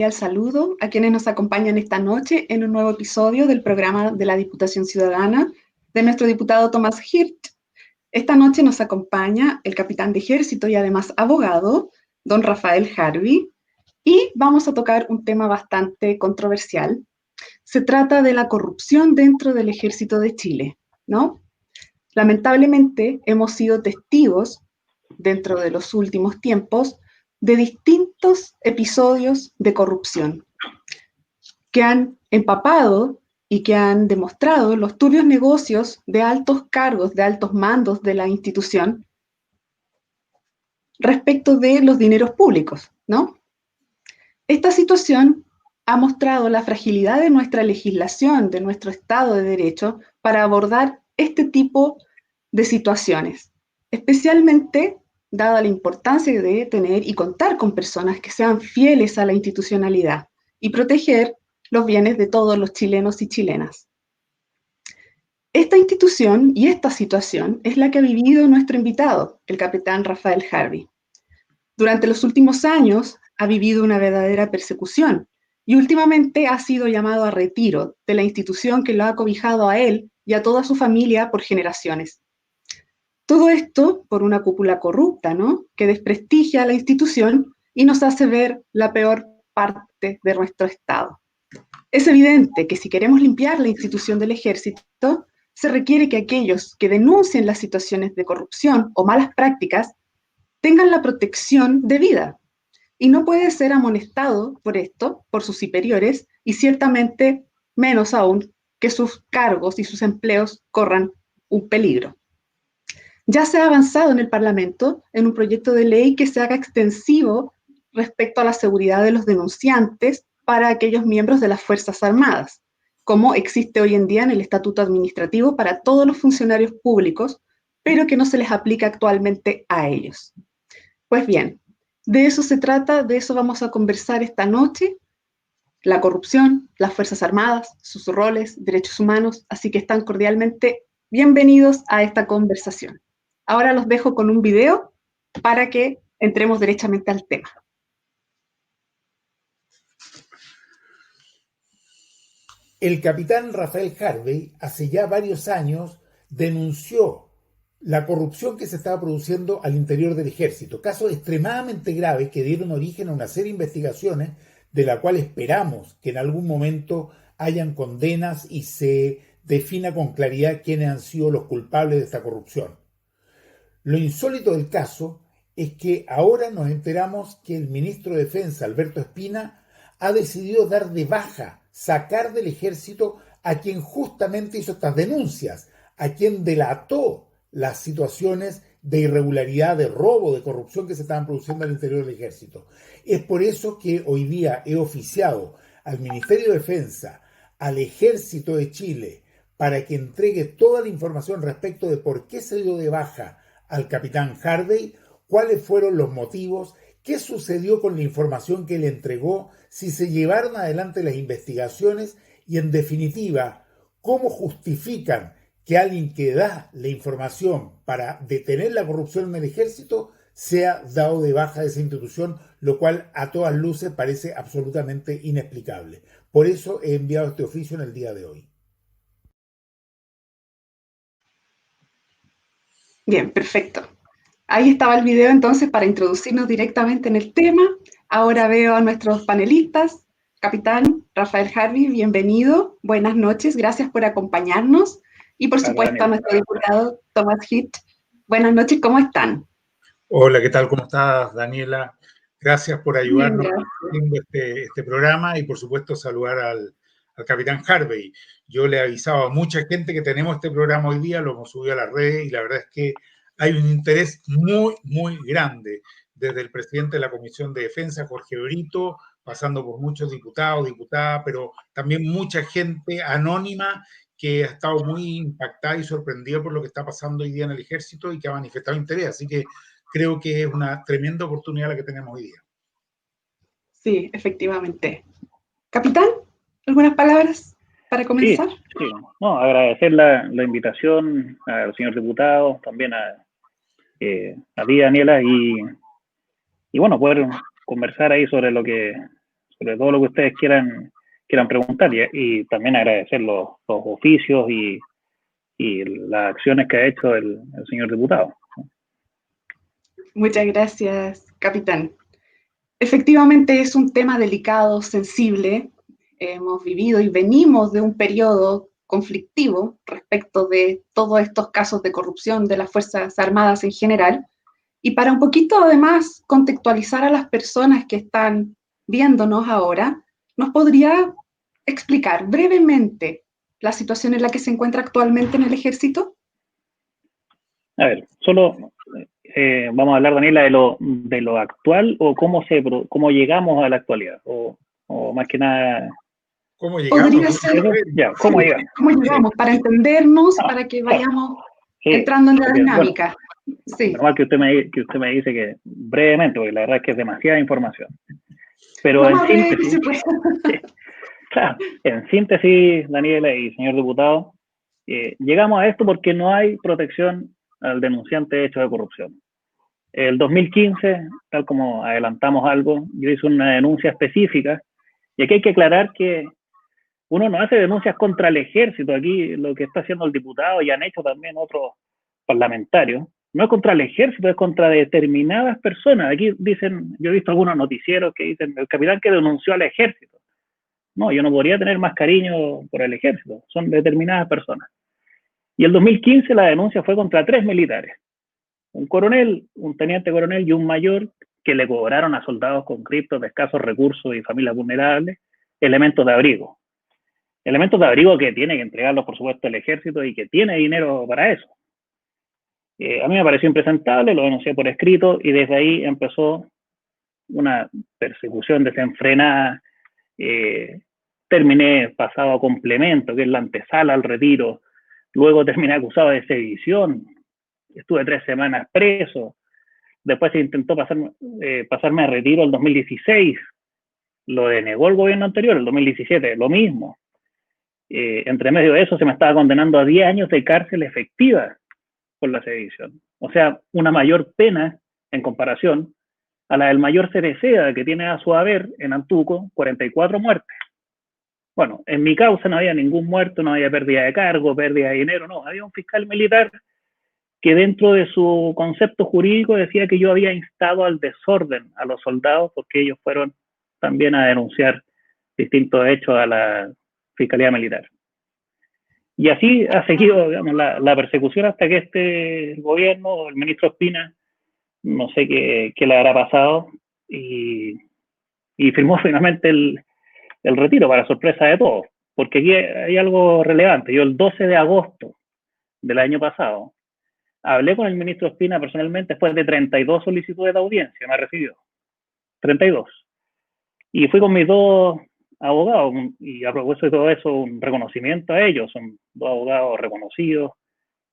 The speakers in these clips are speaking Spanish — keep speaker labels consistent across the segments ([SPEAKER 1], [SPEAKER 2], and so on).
[SPEAKER 1] cordial saludo a quienes nos acompañan esta noche en un nuevo episodio del programa de la Diputación Ciudadana de nuestro diputado Tomás Hirt. Esta noche nos acompaña el capitán de ejército y además abogado, don Rafael Harvey, y vamos a tocar un tema bastante controversial. Se trata de la corrupción dentro del ejército de Chile, ¿no? Lamentablemente hemos sido testigos dentro de los últimos tiempos de distintos episodios de corrupción que han empapado y que han demostrado los turbios negocios de altos cargos, de altos mandos de la institución respecto de los dineros públicos, ¿no? Esta situación ha mostrado la fragilidad de nuestra legislación, de nuestro Estado de Derecho, para abordar este tipo de situaciones, especialmente dada la importancia de tener y contar con personas que sean fieles a la institucionalidad y proteger los bienes de todos los chilenos y chilenas. Esta institución y esta situación es la que ha vivido nuestro invitado, el capitán Rafael Harvey. Durante los últimos años ha vivido una verdadera persecución y últimamente ha sido llamado a retiro de la institución que lo ha cobijado a él y a toda su familia por generaciones. Todo esto por una cúpula corrupta, ¿no? Que desprestigia a la institución y nos hace ver la peor parte de nuestro Estado. Es evidente que si queremos limpiar la institución del ejército, se requiere que aquellos que denuncien las situaciones de corrupción o malas prácticas tengan la protección debida. Y no puede ser amonestado por esto, por sus superiores, y ciertamente menos aún que sus cargos y sus empleos corran un peligro. Ya se ha avanzado en el Parlamento en un proyecto de ley que se haga extensivo respecto a la seguridad de los denunciantes para aquellos miembros de las Fuerzas Armadas, como existe hoy en día en el Estatuto Administrativo para todos los funcionarios públicos, pero que no se les aplica actualmente a ellos. Pues bien, de eso se trata, de eso vamos a conversar esta noche, la corrupción, las Fuerzas Armadas, sus roles, derechos humanos, así que están cordialmente bienvenidos a esta conversación. Ahora los dejo con un video para que entremos derechamente al tema.
[SPEAKER 2] El capitán Rafael Harvey hace ya varios años denunció la corrupción que se estaba produciendo al interior del ejército, casos extremadamente graves que dieron origen a una serie de investigaciones de la cual esperamos que en algún momento hayan condenas y se defina con claridad quiénes han sido los culpables de esta corrupción. Lo insólito del caso es que ahora nos enteramos que el ministro de Defensa, Alberto Espina, ha decidido dar de baja, sacar del ejército a quien justamente hizo estas denuncias, a quien delató las situaciones de irregularidad, de robo, de corrupción que se estaban produciendo al interior del ejército. Es por eso que hoy día he oficiado al Ministerio de Defensa, al Ejército de Chile, para que entregue toda la información respecto de por qué se dio de baja al capitán Harvey, cuáles fueron los motivos, qué sucedió con la información que le entregó, si se llevaron adelante las investigaciones y, en definitiva, cómo justifican que alguien que da la información para detener la corrupción en el ejército sea dado de baja de esa institución, lo cual a todas luces parece absolutamente inexplicable. Por eso he enviado este oficio en el día de hoy.
[SPEAKER 1] Bien, perfecto. Ahí estaba el video entonces para introducirnos directamente en el tema. Ahora veo a nuestros panelistas. Capitán Rafael Harvey, bienvenido. Buenas noches, gracias por acompañarnos. Y por supuesto a nuestro diputado Tomás Hirt. Buenas noches, ¿cómo están?
[SPEAKER 3] Hola, ¿qué tal? ¿Cómo estás, Daniela? Gracias por ayudarnos haciendo este programa y, por supuesto, saludar al capitán Harvey. Yo le avisaba a mucha gente que tenemos este programa hoy día, lo hemos subido a la red y la verdad es que hay un interés muy, muy grande desde el presidente de la Comisión de Defensa, Jorge Brito, pasando por muchos diputados, diputadas, pero también mucha gente anónima que ha estado muy impactada y sorprendida por lo que está pasando hoy día en el ejército y que ha manifestado interés. Así que creo que es una tremenda oportunidad la que tenemos hoy día.
[SPEAKER 1] Sí, efectivamente. Capitán, ¿algunas palabras para comenzar?
[SPEAKER 4] Sí. No, agradecer la invitación al señor diputado, también a ti, Daniela, y bueno, poder conversar ahí sobre lo que sobre todo lo que ustedes quieran preguntar, y también agradecer los oficios y las acciones que ha hecho el señor diputado.
[SPEAKER 1] Muchas gracias, capitán. Efectivamente es un tema delicado, sensible. Hemos vivido y venimos de un periodo conflictivo respecto de todos estos casos de corrupción de las Fuerzas Armadas en general. Y para un poquito además contextualizar a las personas que están viéndonos ahora, ¿nos podría explicar brevemente la situación en la que se encuentra actualmente en el ejército?
[SPEAKER 4] A ver, solo vamos a hablar, Daniela, de lo actual, o cómo llegamos a la actualidad, o más que nada...
[SPEAKER 3] ¿Cómo llegamos?
[SPEAKER 1] Podría ser,
[SPEAKER 4] ya, ¿cómo llegamos?
[SPEAKER 1] ¿Cómo llegamos? Para entendernos, para que vayamos entrando en la dinámica.
[SPEAKER 4] Bueno,
[SPEAKER 1] sí.
[SPEAKER 4] normal que usted me dice que brevemente, porque la verdad es que es demasiada información. Pero en síntesis, claro, en síntesis, Daniela y señor diputado, llegamos a esto porque no hay protección al denunciante de hechos de corrupción. El 2015, tal como adelantamos algo, yo hice una denuncia específica, y aquí hay que aclarar que uno no hace denuncias contra el ejército. Aquí lo que está haciendo el diputado, y han hecho también otros parlamentarios, no es contra el ejército, es contra determinadas personas. Aquí dicen, yo he visto algunos noticieros que dicen, el capitán que denunció al ejército. No, yo no podría tener más cariño por el ejército, son determinadas personas. Y el 2015 la denuncia fue contra 3 militares, un coronel, un teniente coronel y un mayor, que le cobraron a soldados con criptos de escasos recursos y familias vulnerables elementos de abrigo. Elementos de abrigo que tiene que entregarlos, por supuesto, el ejército, y que tiene dinero para eso. A mí me pareció impresentable, lo denuncié por escrito, y desde ahí empezó una persecución desenfrenada. Terminé pasado a complemento, que es la antesala al retiro. Luego terminé acusado de sedición. Estuve 3 semanas preso. Después se intentó pasarme a retiro el 2016. Lo denegó el gobierno anterior, el 2017, lo mismo. Entre medio de eso se me estaba condenando a 10 años de cárcel efectiva por la sedición. O sea, una mayor pena en comparación a la del mayor Cereceda, que tiene a su haber en Antuco 44 muertes. Bueno, en mi causa no había ningún muerto, no había pérdida de cargo, pérdida de dinero, no. Había un fiscal militar que dentro de su concepto jurídico decía que yo había instado al desorden a los soldados porque ellos fueron también a denunciar distintos hechos a la Fiscalía Militar. Y así ha seguido, digamos, la persecución hasta que este gobierno, el ministro Ospina, no sé qué le habrá pasado, y firmó finalmente el retiro, para sorpresa de todos. Porque aquí hay algo relevante. Yo el 12 de agosto del año pasado hablé con el ministro Ospina personalmente después de 32 solicitudes de audiencia, me recibió. 32. Y fui con mis 2 abogados, y a propósito de todo eso, un reconocimiento a ellos. Son 2 abogados reconocidos,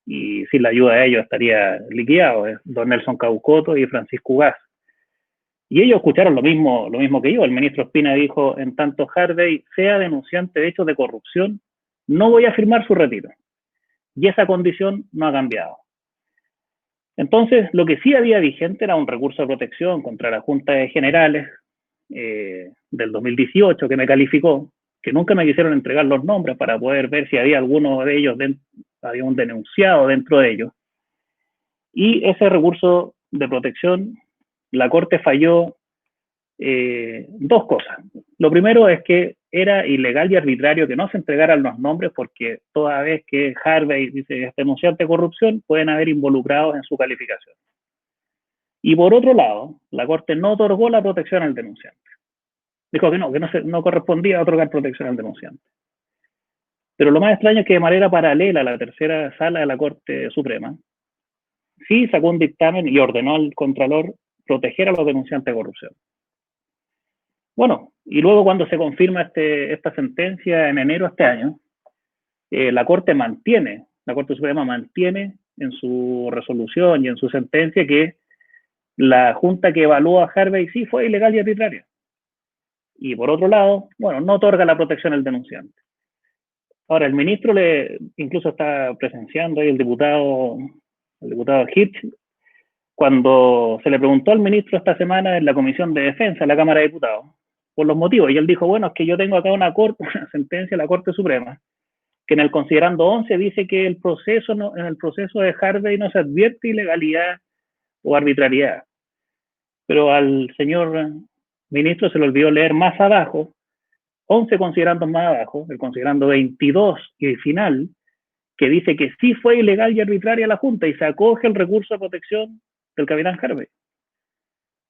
[SPEAKER 4] y sin la ayuda de ellos estaría liquidado, don Nelson Caucoto y Francisco Ugaz. Y ellos escucharon lo mismo que yo. El ministro Ospina dijo, en tanto Harvey sea denunciante de hechos de corrupción, no voy a firmar su retiro. Y esa condición no ha cambiado. Entonces, lo que sí había vigente era un recurso de protección contra la Junta de Generales del 2018, que me calificó, que nunca me quisieron entregar los nombres para poder ver si había alguno de ellos, había un denunciado dentro de ellos. Y ese recurso de protección, la Corte falló 2 cosas. Lo primero es que era ilegal y arbitrario que no se entregaran los nombres, porque toda vez que Harvey dice es denunciante de corrupción, pueden haber involucrados en su calificación. Y por otro lado, la Corte no otorgó la protección al denunciante. Dijo que no correspondía otorgar protección al denunciante. Pero lo más extraño es que de manera paralela a la tercera sala de la Corte Suprema, sí sacó un dictamen y ordenó al Contralor proteger a los denunciantes de corrupción. Bueno, y luego cuando se confirma esta sentencia en enero de este año, la Corte Suprema mantiene en su resolución y en su sentencia que la Junta que evaluó a Harvey sí fue ilegal y arbitraria. Y por otro lado, bueno, no otorga la protección al denunciante. Ahora, el ministro incluso está presenciando ahí el diputado Hitch, cuando se le preguntó al ministro esta semana en la Comisión de Defensa de la Cámara de Diputados, por los motivos. Y él dijo, bueno, es que yo tengo acá una sentencia de la Corte Suprema, que en el considerando 11 dice que en el proceso de Harvey no se advierte ilegalidad o arbitrariedad. Pero al señor ministro se le olvidó leer más abajo, 11 considerandos más abajo, el considerando 22 y el final, que dice que sí fue ilegal y arbitraria la Junta y se acoge el recurso de protección del capitán Harvey.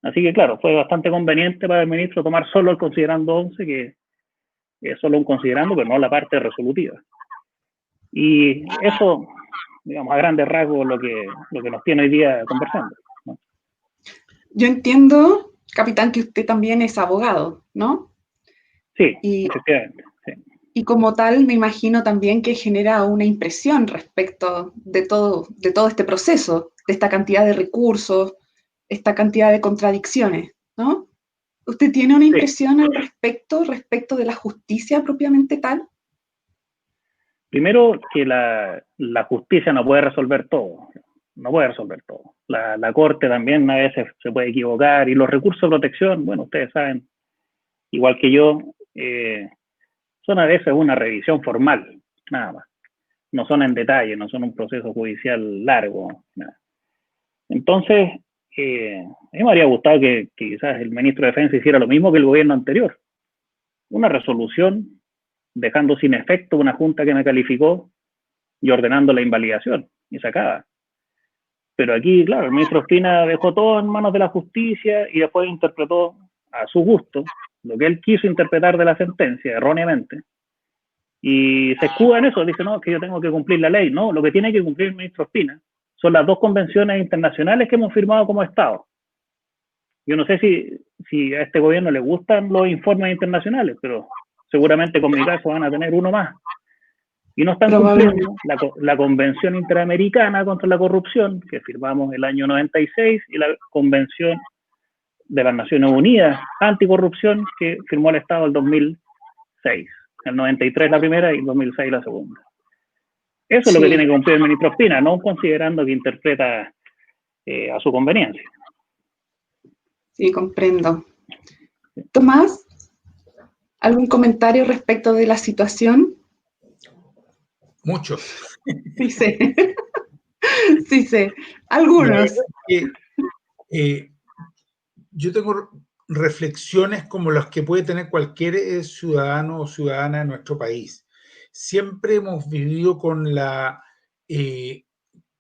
[SPEAKER 4] Así que, claro, fue bastante conveniente para el ministro tomar solo el considerando 11, que es solo un considerando, pero no la parte resolutiva. Y eso, digamos, a grandes rasgos, lo que nos tiene hoy día conversando, ¿no?
[SPEAKER 1] Yo entiendo, capitán, que usted también es abogado, ¿no?
[SPEAKER 4] Sí, efectivamente. Sí.
[SPEAKER 1] Y como tal, me imagino también que genera una impresión respecto de todo este proceso, de esta cantidad de recursos, esta cantidad de contradicciones, ¿no? ¿Usted tiene una impresión al respecto de la justicia propiamente tal?
[SPEAKER 4] Primero, que la justicia no puede resolver todo. No puede resolver todo. La Corte también a veces se puede equivocar, y los recursos de protección, bueno, ustedes saben, igual que yo, son a veces una revisión formal, nada más. No son en detalle, no son un proceso judicial largo, nada. Entonces, a mí me habría gustado que quizás el ministro de Defensa hiciera lo mismo que el gobierno anterior. Una resolución dejando sin efecto una junta que me calificó y ordenando la invalidación, y se acaba. Pero aquí, claro, el ministro Ospina dejó todo en manos de la justicia y después interpretó a su gusto lo que él quiso interpretar de la sentencia, erróneamente. Y se escuda en eso, dice, no, es que yo tengo que cumplir la ley. No, lo que tiene que cumplir el ministro Ospina son las 2 convenciones internacionales que hemos firmado como Estado. Yo no sé si a este gobierno le gustan los informes internacionales, pero seguramente con mi caso van a tener uno más. Y no están cumpliendo la Convención Interamericana contra la Corrupción, que firmamos el año 96, y la Convención de las Naciones Unidas Anticorrupción, que firmó el Estado el 2006. El 93 la primera y el 2006 la segunda. Eso es lo que tiene que cumplir el ministro Ospina, no considerando que interpreta a su conveniencia.
[SPEAKER 1] Sí, comprendo. Tomás, ¿algún comentario respecto de la situación?
[SPEAKER 3] Muchos.
[SPEAKER 1] Sí sé. Sí sé. Algunos.
[SPEAKER 3] Yo tengo reflexiones como las que puede tener cualquier ciudadano o ciudadana de nuestro país. Siempre hemos vivido con la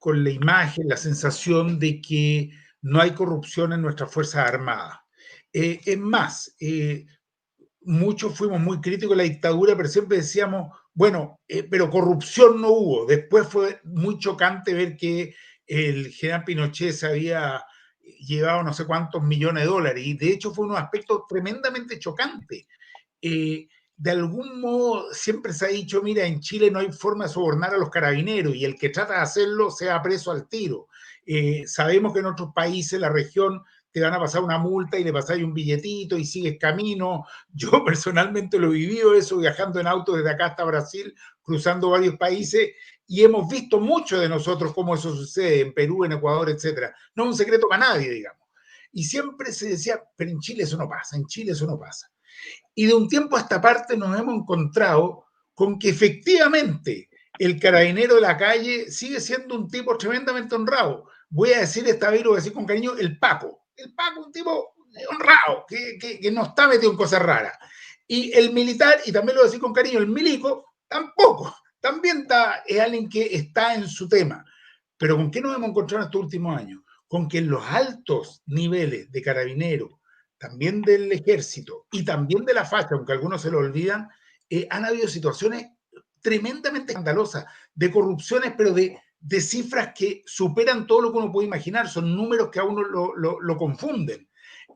[SPEAKER 3] imagen, la sensación de que no hay corrupción en nuestras Fuerzas Armadas. Es más, muchos fuimos muy críticos de la dictadura, pero siempre decíamos, bueno, pero corrupción no hubo. Después fue muy chocante ver que el general Pinochet se había llevado no sé cuántos millones de dólares, y de hecho fue un aspecto tremendamente chocante. De algún modo siempre se ha dicho, mira, en Chile no hay forma de sobornar a los carabineros, y el que trata de hacerlo sea preso al tiro. Sabemos que en otros países, la región, te van a pasar una multa y le pasáis un billetito y sigues camino. Yo personalmente lo he vivido eso, viajando en auto desde acá hasta Brasil, cruzando varios países, y hemos visto mucho de nosotros cómo eso sucede en Perú, en Ecuador, etcétera. No es un secreto para nadie, digamos. Y siempre se decía, pero en Chile eso no pasa, en Chile eso no pasa. Y de un tiempo a esta parte nos hemos encontrado con que efectivamente el carabinero de la calle sigue siendo un tipo tremendamente honrado. Voy a decir esta vez, lo voy a decir con cariño, el Paco. El Paco, un tipo honrado, que no está metido en cosas raras. Y el militar, y también lo voy a decir con cariño, el milico, tampoco. También es alguien que está en su tema. Pero ¿con qué nos hemos encontrado en estos últimos años? Con que en los altos niveles de carabineros, también del ejército y también de la facha, aunque algunos se lo olvidan, han habido situaciones tremendamente escandalosas de corrupciones, pero de cifras que superan todo lo que uno puede imaginar. Son números que a uno lo confunden.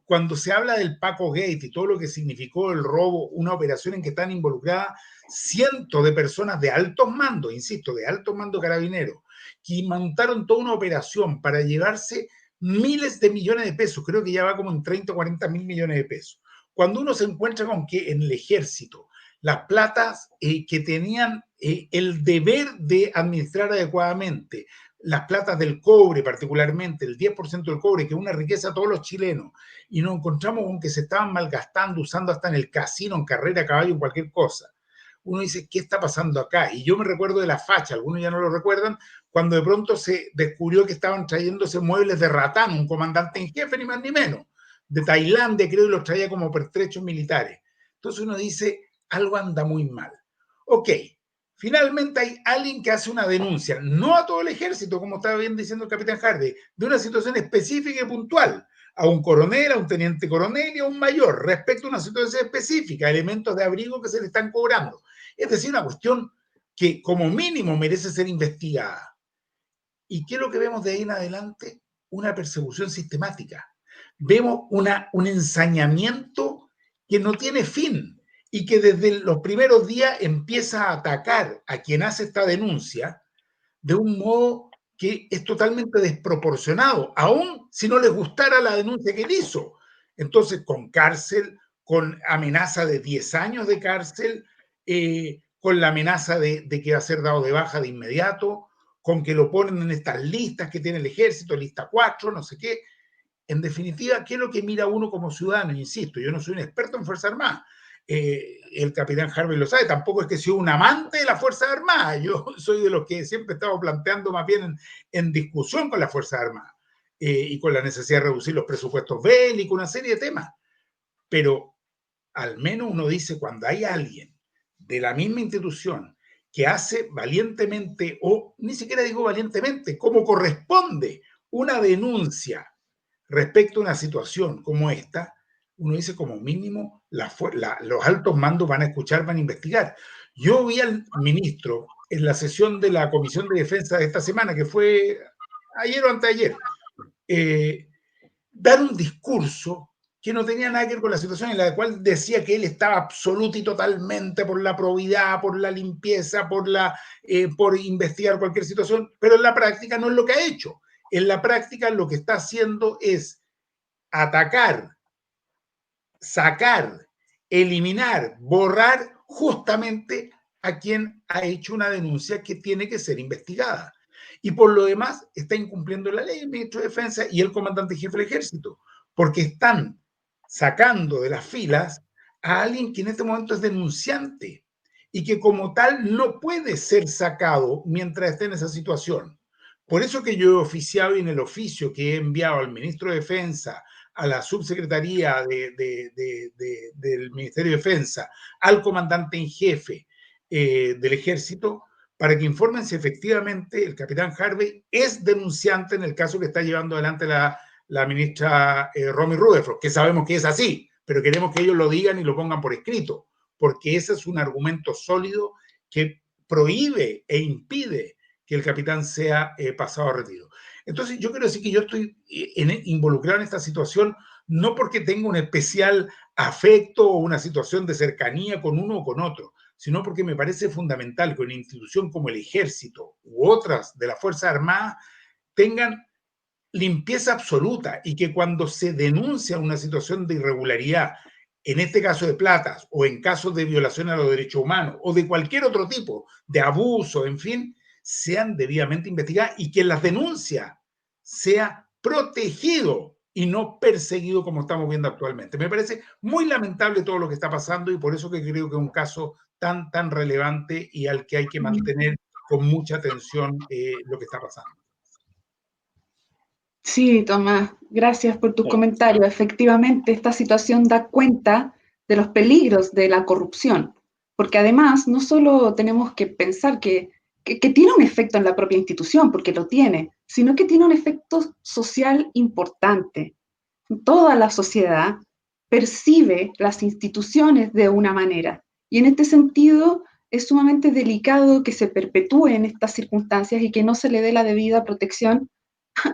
[SPEAKER 3] Cuando se habla del Paco Gate y todo lo que significó el robo, una operación en que están involucradas cientos de personas de altos mandos, insisto, de altos mandos carabineros, que montaron toda una operación para llevarse miles de millones de pesos, creo que ya va como en 30 o 40 mil millones de pesos. Cuando uno se encuentra con que en el ejército las platas que tenían el deber de administrar adecuadamente, las platas del cobre, particularmente el 10% del cobre, que es una riqueza a todos los chilenos, y nos encontramos con que se estaban malgastando, usando hasta en el casino, en carrera, a caballo, en cualquier cosa. Uno dice, ¿qué está pasando acá? Y yo me recuerdo de la facha, algunos ya no lo recuerdan, cuando de pronto se descubrió que estaban trayéndose muebles de Ratán, un comandante en jefe, ni más ni menos, de Tailandia, creo, y los traía como pertrechos militares. Entonces uno dice, algo anda muy mal. Ok, finalmente hay alguien que hace una denuncia, no a todo el ejército, como estaba bien diciendo el capitán Harvey, de una situación específica y puntual, a un coronel, a un teniente coronel y a un mayor, respecto a una situación específica, elementos de abrigo que se le están cobrando. Es decir, una cuestión que como mínimo merece ser investigada. ¿Y qué es lo que vemos de ahí en adelante? Una persecución sistemática. Vemos un ensañamiento que no tiene fin y que desde los primeros días empieza a atacar a quien hace esta denuncia de un modo que es totalmente desproporcionado, aun si no les gustara la denuncia que él hizo. Entonces, con cárcel, con amenaza de 10 años de cárcel, con la amenaza de que va a ser dado de baja de inmediato, con que lo ponen en estas listas que tiene el ejército, lista 4, no sé qué. En definitiva, ¿qué es lo que mira uno como ciudadano? Insisto, yo no soy un experto en Fuerzas Armadas. El capitán Harvey lo sabe, tampoco es que soy un amante de las Fuerzas Armadas, yo soy de los que siempre he estado planteando más bien en discusión con las Fuerzas Armadas y con la necesidad de reducir los presupuestos bélicos, una serie de temas. Pero al menos uno dice, cuando hay alguien de la misma institución que hace valientemente, o ni siquiera digo valientemente, como corresponde, una denuncia respecto a una situación como esta, uno dice como mínimo los altos mandos van a escuchar, van a investigar. Yo vi al ministro en la sesión de la Comisión de Defensa de esta semana, que fue ayer o anteayer, dar un discurso que no tenía nada que ver con la situación, en la cual decía que él estaba absoluta y totalmente por la probidad, por la limpieza, por investigar cualquier situación, pero en la práctica no es lo que ha hecho. En la práctica lo que está haciendo es atacar, sacar, eliminar, borrar justamente a quien ha hecho una denuncia que tiene que ser investigada. Y por lo demás está incumpliendo la ley el ministro de Defensa y el comandante jefe del ejército, porque están sacando de las filas a alguien que en este momento es denunciante y que como tal no puede ser sacado mientras esté en esa situación. Por eso que yo he oficiado y en el oficio que he enviado al ministro de Defensa, a la subsecretaría del Ministerio de Defensa, al comandante en jefe del ejército, para que informen si efectivamente el capitán Harvey es denunciante en el caso que está llevando adelante la ministra Romy Rutherford, que sabemos que es así, pero queremos que ellos lo digan y lo pongan por escrito, porque ese es un argumento sólido que prohíbe e impide que el capitán sea pasado a retiro. Entonces, yo quiero decir que yo estoy involucrado en esta situación no porque tenga un especial afecto o una situación de cercanía con uno o con otro, sino porque me parece fundamental que una institución como el Ejército u otras de las Fuerzas Armadas tengan limpieza absoluta y que cuando se denuncia una situación de irregularidad, en este caso de platas o en casos de violación a los derechos humanos o de cualquier otro tipo de abuso, en fin, sean debidamente investigadas y que las denuncias sea protegido y no perseguido como estamos viendo actualmente. Me parece muy lamentable todo lo que está pasando y por eso que creo que es un caso tan relevante y al que hay que mantener con mucha atención lo que está pasando.
[SPEAKER 1] Sí, Tomás, gracias por tu comentario. Efectivamente, esta situación da cuenta de los peligros de la corrupción, porque además no solo tenemos que pensar que tiene un efecto en la propia institución, porque lo tiene, sino que tiene un efecto social importante. Toda la sociedad percibe las instituciones de una manera, y en este sentido es sumamente delicado que se perpetúen estas circunstancias y que no se le dé la debida protección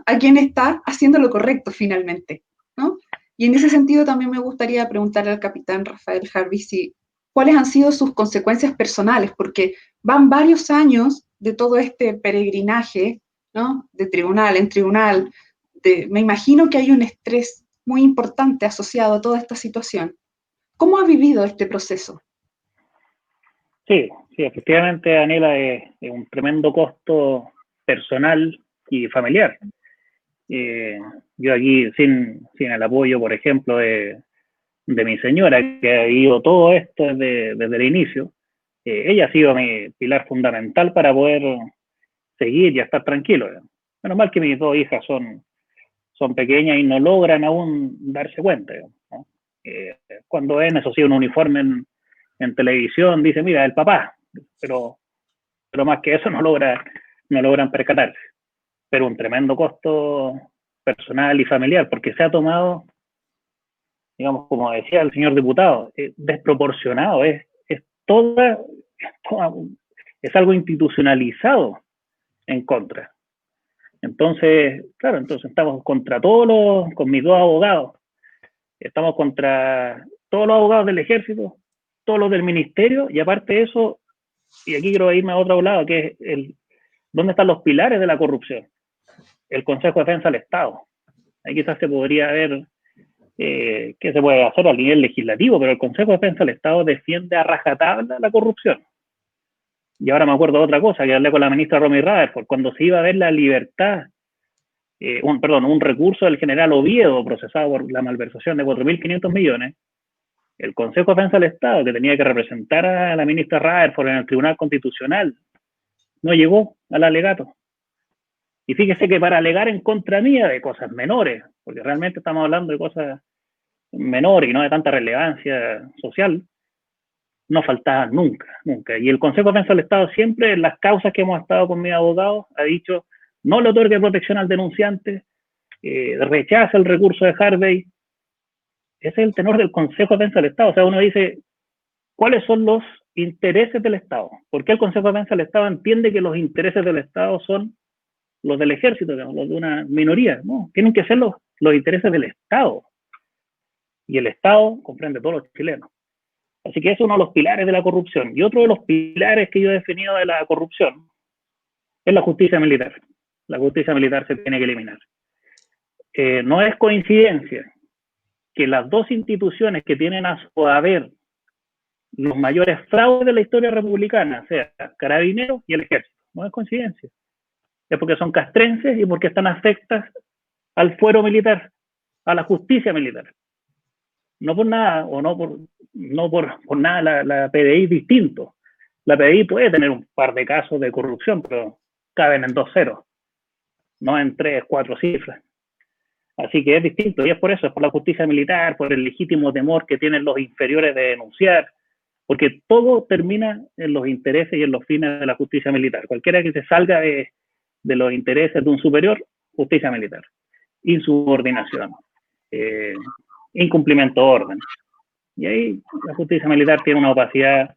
[SPEAKER 1] a quien está haciendo lo correcto finalmente, ¿no? Y en ese sentido también me gustaría preguntarle al capitán Rafael Harvey cuáles han sido sus consecuencias personales, porque van varios años de todo este peregrinaje, ¿no? De tribunal en tribunal. Me imagino que hay un estrés muy importante asociado a toda esta situación. ¿Cómo ha vivido este proceso?
[SPEAKER 4] Sí, efectivamente, Daniela, es un tremendo costo personal y familiar. Yo aquí, sin el apoyo, por ejemplo, de mi señora, que ha vivido todo esto desde el inicio, ella ha sido mi pilar fundamental para poder seguir y estar tranquilo. Menos mal que mis dos hijas son pequeñas y no logran aún darse cuenta, ¿no? Cuando ven, eso sí, un uniforme en televisión, dice, mira, el papá, pero más que eso no logran percatarse. Pero un tremendo costo personal y familiar, porque se ha tomado, digamos, como decía el señor diputado, desproporcionado, es algo institucionalizado en contra. Entonces, claro, estamos contra con mis dos abogados, estamos contra todos los abogados del ejército, todos los del ministerio, y aparte de eso, y aquí quiero irme a otro lado, que es ¿dónde están los pilares de la corrupción? El Consejo de Defensa del Estado. Ahí quizás se podría ver qué se puede hacer a nivel legislativo, pero el Consejo de Defensa del Estado defiende a rajatabla la corrupción. Y ahora me acuerdo de otra cosa, que hablé con la ministra Romy Rutherford, cuando se iba a ver la libertad, un recurso del general Oviedo procesado por la malversación de 4.500 millones, el Consejo de Defensa del Estado, que tenía que representar a la ministra Rutherford en el Tribunal Constitucional, no llegó al alegato. Y fíjese que para alegar en contra mía de cosas menores, porque realmente estamos hablando de cosas menores y no de tanta relevancia social, no faltaba nunca. Y el Consejo de Defensa del Estado siempre, en las causas que hemos estado con mis abogados, ha dicho, no le otorgue protección al denunciante, rechaza el recurso de Harvey. Ese es el tenor del Consejo de Defensa del Estado. O sea, uno dice, ¿cuáles son los intereses del Estado? ¿Por qué el Consejo de Defensa del Estado entiende que los intereses del Estado son los del ejército, digamos, los de una minoría? No, tienen que ser los intereses del Estado. Y el Estado comprende a todos los chilenos. Así que es uno de los pilares de la corrupción. Y otro de los pilares que yo he definido de la corrupción es la justicia militar. La justicia militar se tiene que eliminar. No es coincidencia que las dos instituciones que tienen a su haber los mayores fraudes de la historia republicana, sea Carabineros y el Ejército. No es coincidencia. Es porque son castrenses y porque están afectas al fuero militar, a la justicia militar. No por nada, o no por nada la PDI es distinto. La PDI puede tener un par de casos de corrupción, pero caben en 2 ceros, no en 3, 4 cifras. Así que es distinto, y es por eso, es por la justicia militar, por el legítimo temor que tienen los inferiores de denunciar, porque todo termina en los intereses y en los fines de la justicia militar. Cualquiera que se salga de los intereses de un superior, justicia militar. Insubordinación, incumplimiento de orden. Y ahí la justicia militar tiene una opacidad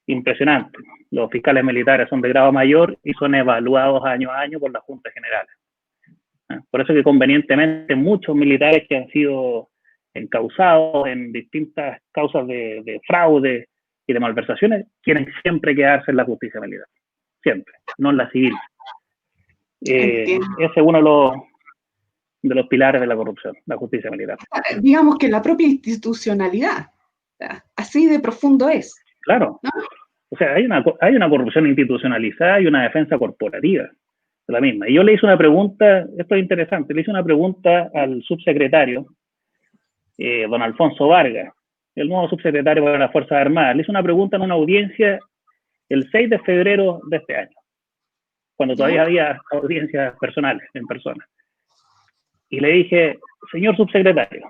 [SPEAKER 4] impresionante. Los fiscales militares son de grado mayor y son evaluados año a año por las juntas generales. Por eso que convenientemente muchos militares que han sido encausados en distintas causas de fraude y de malversaciones quieren siempre quedarse en la justicia militar. Siempre, no en la civil. Ese es uno de los pilares de la corrupción, la justicia militar.
[SPEAKER 1] Digamos que la propia institucionalidad, así de profundo es.
[SPEAKER 4] Claro. ¿No? O sea, hay una corrupción institucionalizada y una defensa corporativa de la misma. Y yo le hice una pregunta, esto es interesante, le hice una pregunta al subsecretario, don Alfonso Vargas, el nuevo subsecretario para las Fuerzas Armadas. Le hice una pregunta en una audiencia el 6 de febrero de este año, cuando todavía había audiencias personales, en persona. Y le dije, señor subsecretario,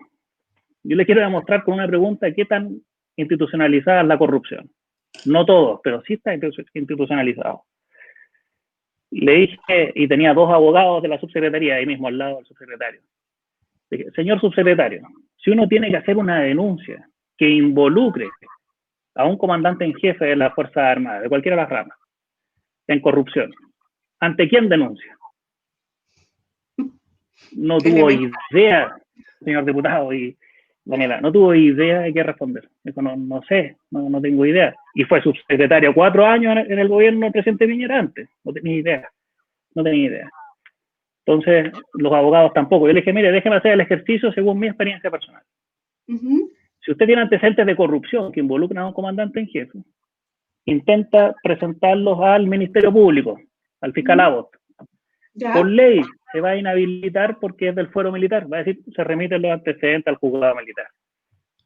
[SPEAKER 4] yo le quiero demostrar con una pregunta qué tan institucionalizada es la corrupción. No todos, pero sí está institucionalizado. Le dije, y tenía 2 abogados de la subsecretaría ahí mismo al lado del subsecretario. Le dije, señor subsecretario, si uno tiene que hacer una denuncia que involucre a un comandante en jefe de las Fuerzas Armadas, de cualquiera de las ramas, en corrupción, ¿ante quién denuncia? No tuvo idea, señor diputado y Daniela, no tuvo idea de qué responder. Dijo, no sé, no tengo idea. Y fue subsecretario 4 años en el gobierno del presidente Piñera antes. No tenía idea. Entonces, los abogados tampoco. Yo le dije, mire, déjeme hacer el ejercicio según mi experiencia personal. Si usted tiene antecedentes de corrupción que involucran a un comandante en jefe, intenta presentarlos al Ministerio Público, al fiscal Abbott. por ley se va a inhabilitar porque es del fuero militar. Va a decir, se remiten los antecedentes al juzgado militar.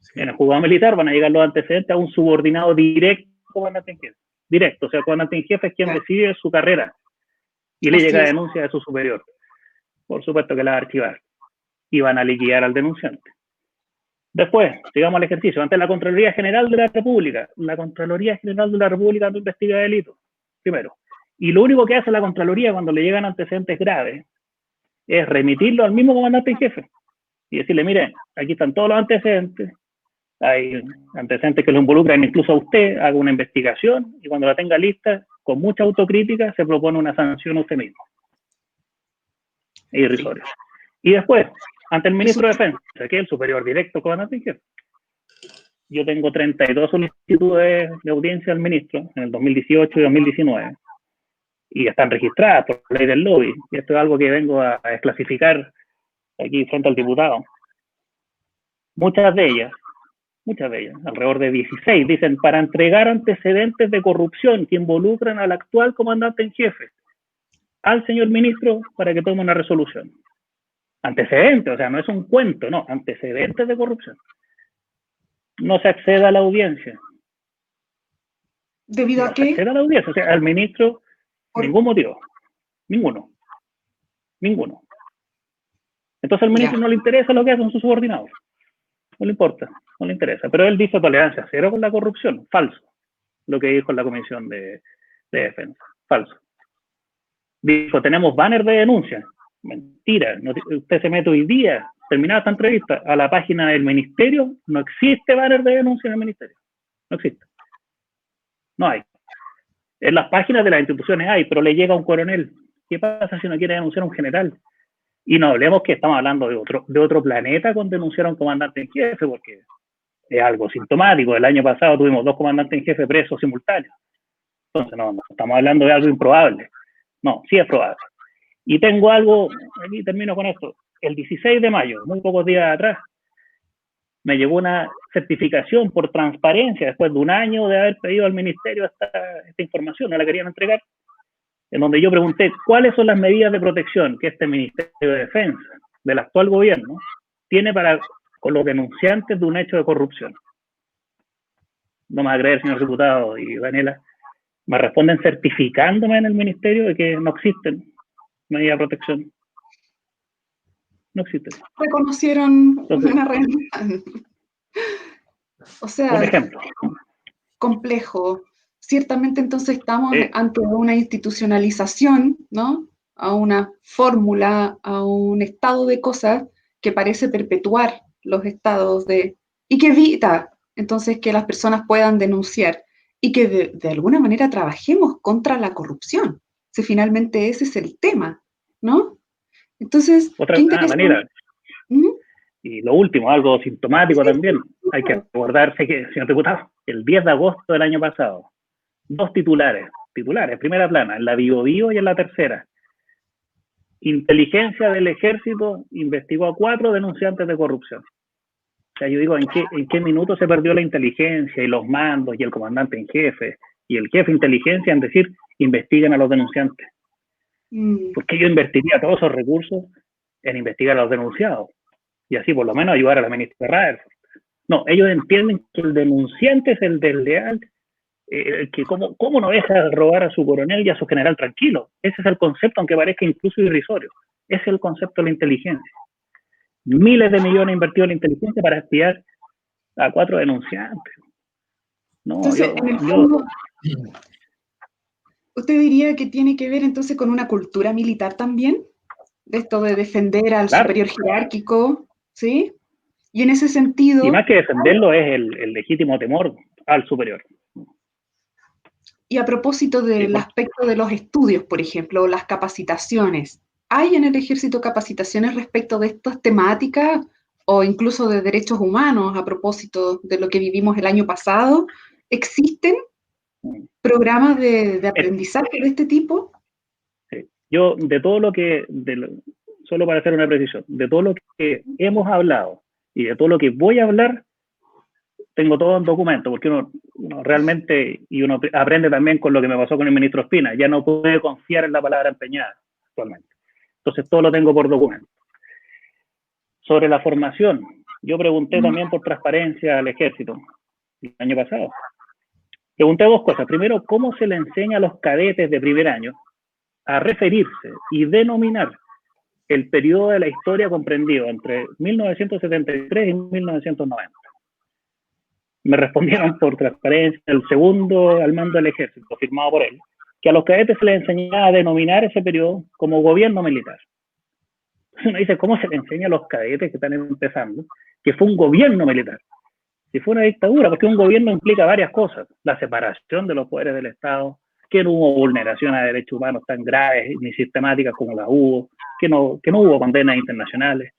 [SPEAKER 4] Sí. En el juzgado militar van a llegar los antecedentes a un subordinado directo, comandante en jefe. Directo, o sea, el comandante en jefe es quien decide su carrera y le llega denuncia de su superior. Por supuesto que la va a archivar y van a liquidar al denunciante. Después, sigamos al ejercicio. Ante la Contraloría General de la República, la Contraloría General de la República no investiga delitos, primero. Y lo único que hace la Contraloría cuando le llegan antecedentes graves es remitirlo al mismo comandante en jefe y decirle, mire, aquí están todos los antecedentes, hay antecedentes que lo involucran incluso a usted, haga una investigación y cuando la tenga lista, con mucha autocrítica, se propone una sanción a usted mismo. Es irrisorio. Y después, ante el ministro de Defensa, que es el superior directo comandante en jefe, yo tengo 32 solicitudes de audiencia al ministro en el 2018 y 2019 y están registradas por ley del lobby. Y esto es algo que vengo a desclasificar aquí frente al diputado. Muchas de ellas, alrededor de 16, dicen para entregar antecedentes de corrupción que involucran al actual comandante en jefe al señor ministro para que tome una resolución. Antecedentes, o sea, no es un cuento, no, antecedentes de corrupción. No se accede a la audiencia.
[SPEAKER 1] ¿Debido a qué?
[SPEAKER 4] No se accede a la audiencia, o sea, al ministro, ningún motivo. Ninguno. Entonces al ministro no le interesa lo que hacen sus subordinados. No le importa, no le interesa. Pero él dice tolerancia cero con la corrupción. Falso. Lo que dijo en la Comisión de Defensa. Falso. Dijo, tenemos banner de denuncia. Mentira. No, usted se mete hoy día, terminada esta entrevista, a la página del ministerio, no existe banner de denuncia en el ministerio. No existe. No hay. En las páginas de las instituciones hay, pero le llega a un coronel. ¿Qué pasa si no quiere denunciar a un general? Y no hablemos que estamos hablando de otro planeta con denunciar a un comandante en jefe, porque es algo sintomático. El año pasado tuvimos 2 comandantes en jefe presos simultáneos. Entonces, no estamos hablando de algo improbable. No, sí es probable. Y tengo algo, aquí termino con esto. El 16 de mayo, muy pocos días atrás, me llegó una certificación por transparencia, después de un año de haber pedido al ministerio esta información, no la querían entregar, en donde yo pregunté cuáles son las medidas de protección que este Ministerio de Defensa del actual gobierno tiene para con los denunciantes de un hecho de corrupción. No me va a creer, señor diputado y Daniela, me responden certificándome en el ministerio de que no existen medidas de protección. No existen.
[SPEAKER 1] Reconocieron una realidad. O sea,
[SPEAKER 4] un ejemplo.
[SPEAKER 1] Complejo. Ciertamente entonces estamos ante una institucionalización, ¿no? A una fórmula, a un estado de cosas que parece perpetuar los estados y que evita entonces que las personas puedan denunciar y que de alguna manera trabajemos contra la corrupción. Si finalmente ese es el tema, ¿no? Entonces,
[SPEAKER 4] qué interesante. Y lo último, algo sintomático también, hay que acordarse que, señor diputado, el 10 de agosto del año pasado, 2 titulares, primera plana, en la Biobío y en la Tercera. Inteligencia del Ejército investigó a 4 denunciantes de corrupción. O sea, yo digo, ¿en qué minuto se perdió la inteligencia y los mandos y el comandante en jefe y el jefe de inteligencia en decir, investiguen a los denunciantes? Porque yo invertiría todos esos recursos en investigar a los denunciados y así por lo menos ayudar a la ministra Rutherford. No, ellos entienden que el denunciante es el desleal, que cómo no deja de robar a su coronel y a su general tranquilo. Ese es el concepto, aunque parezca incluso irrisorio. Ese es el concepto de la inteligencia. Miles de millones invertidos en la inteligencia para espiar a 4 denunciantes. No,
[SPEAKER 1] entonces, en el fondo, ¿usted diría que tiene que ver entonces con una cultura militar también? De esto de defender al superior jerárquico, ¿sí? Y en ese sentido...
[SPEAKER 4] Y más que defenderlo es el legítimo temor al superior.
[SPEAKER 1] Y a propósito del aspecto de los estudios, por ejemplo, las capacitaciones, ¿hay en el ejército capacitaciones respecto de estas temáticas o incluso de derechos humanos a propósito de lo que vivimos el año pasado? ¿Existen programas de aprendizaje de este tipo?
[SPEAKER 4] Sí. Yo, de todo lo que, solo para hacer una precisión, de todo lo que hemos hablado y de todo lo que voy a hablar, tengo todo en documento, porque uno realmente, y uno aprende también con lo que me pasó con el ministro Espina, ya no puede confiar en la palabra empeñada actualmente. Entonces todo lo tengo por documento. Sobre la formación, yo pregunté también por transparencia al ejército el año pasado. Pregunté dos cosas. Primero, ¿cómo se le enseña a los cadetes de primer año a referirse y denominar el periodo de la historia comprendido entre 1973 y 1990? Me respondieron por transparencia, el segundo al mando del ejército, firmado por él, que a los cadetes se les enseñaba a denominar ese periodo como gobierno militar. Entonces uno dice, ¿cómo se le enseña a los cadetes que están empezando que fue un gobierno militar? Si fue una dictadura, porque un gobierno implica varias cosas: la separación de los poderes del Estado, que no hubo vulneraciones de derechos humanos tan graves ni sistemáticas como las hubo, que no hubo condenas internacionales.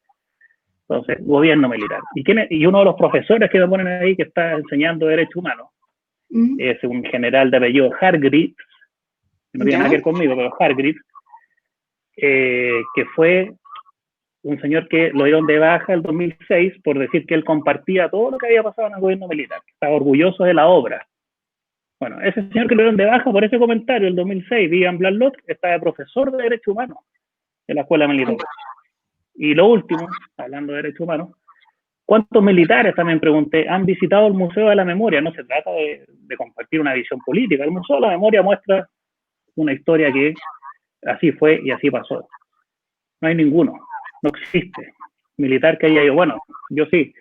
[SPEAKER 4] Entonces, gobierno militar. Y uno de los profesores que me ponen ahí que está enseñando derechos humanos es un general de apellido Hargreaves, que no tiene nada que ver conmigo, pero Hargreaves, que fue un señor que lo dieron de baja el 2006 por decir que él compartía todo lo que había pasado en el gobierno militar, que estaba orgulloso de la obra. Bueno, ese señor que lo dieron de baja por ese comentario el 2006, Vivian Blanlot, estaba de profesor de Derechos Humanos en la escuela militar. Y lo último, hablando de derechos humanos, ¿cuántos militares, también pregunté, han visitado el Museo de la Memoria? No se trata de compartir una visión política. El Museo de la Memoria muestra una historia que así fue y así pasó. No hay ninguno, no existe militar que haya ido. Bueno, yo sí,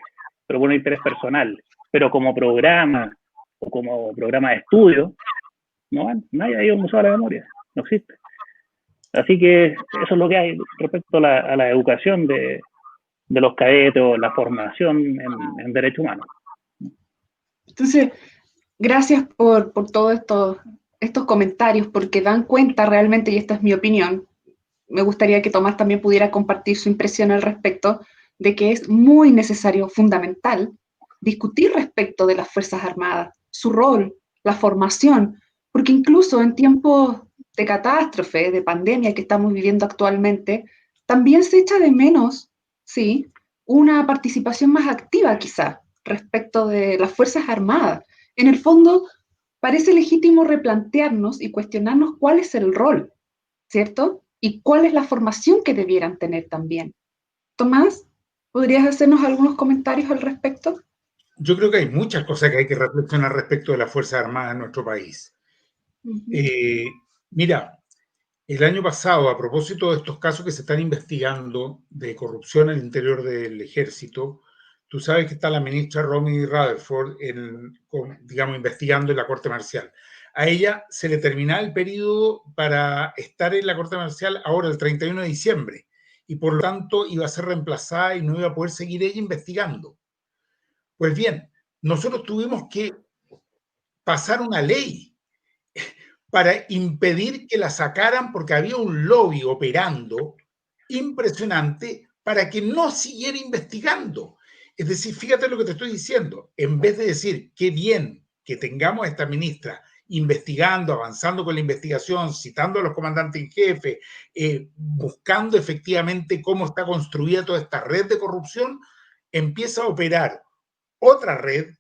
[SPEAKER 4] pero por un interés personal. Pero como programa o como programa de estudio, nadie ha ido al Museo de la Memoria, no existe. Así que eso es lo que hay respecto a la educación de los cadetes o la formación en derechos humanos.
[SPEAKER 1] Entonces, gracias por todos estos comentarios, porque dan cuenta realmente, y esta es mi opinión, me gustaría que Tomás también pudiera compartir su impresión al respecto, de que es muy necesario, fundamental, discutir respecto de las Fuerzas Armadas, su rol, la formación, porque incluso en tiempos de catástrofe, de pandemia que estamos viviendo actualmente, también se echa de menos, sí, una participación más activa quizá respecto de las Fuerzas Armadas. En el fondo, parece legítimo replantearnos y cuestionarnos cuál es el rol, ¿cierto? Y cuál es la formación que debieran tener también. Tomás, ¿podrías hacernos algunos comentarios al respecto?
[SPEAKER 3] Yo creo que hay muchas cosas que hay que reflexionar respecto de las Fuerzas Armadas en nuestro país. Mira, el año pasado, a propósito de estos casos que se están investigando de corrupción al interior del ejército, tú sabes que está la ministra Romy Rutherford, digamos, investigando en la Corte Marcial. A ella se le terminaba el periodo para estar en la Corte Marcial ahora, el 31 de diciembre, y por lo tanto iba a ser reemplazada y no iba a poder seguir ella investigando. Pues bien, nosotros tuvimos que pasar una ley para impedir que la sacaran porque había un lobby operando impresionante para que no siguiera investigando. Es decir, fíjate lo que te estoy diciendo. En vez de decir qué bien que tengamos a esta ministra investigando, avanzando con la investigación, citando a los comandantes en jefe, buscando efectivamente cómo está construida toda esta red de corrupción, empieza a operar otra red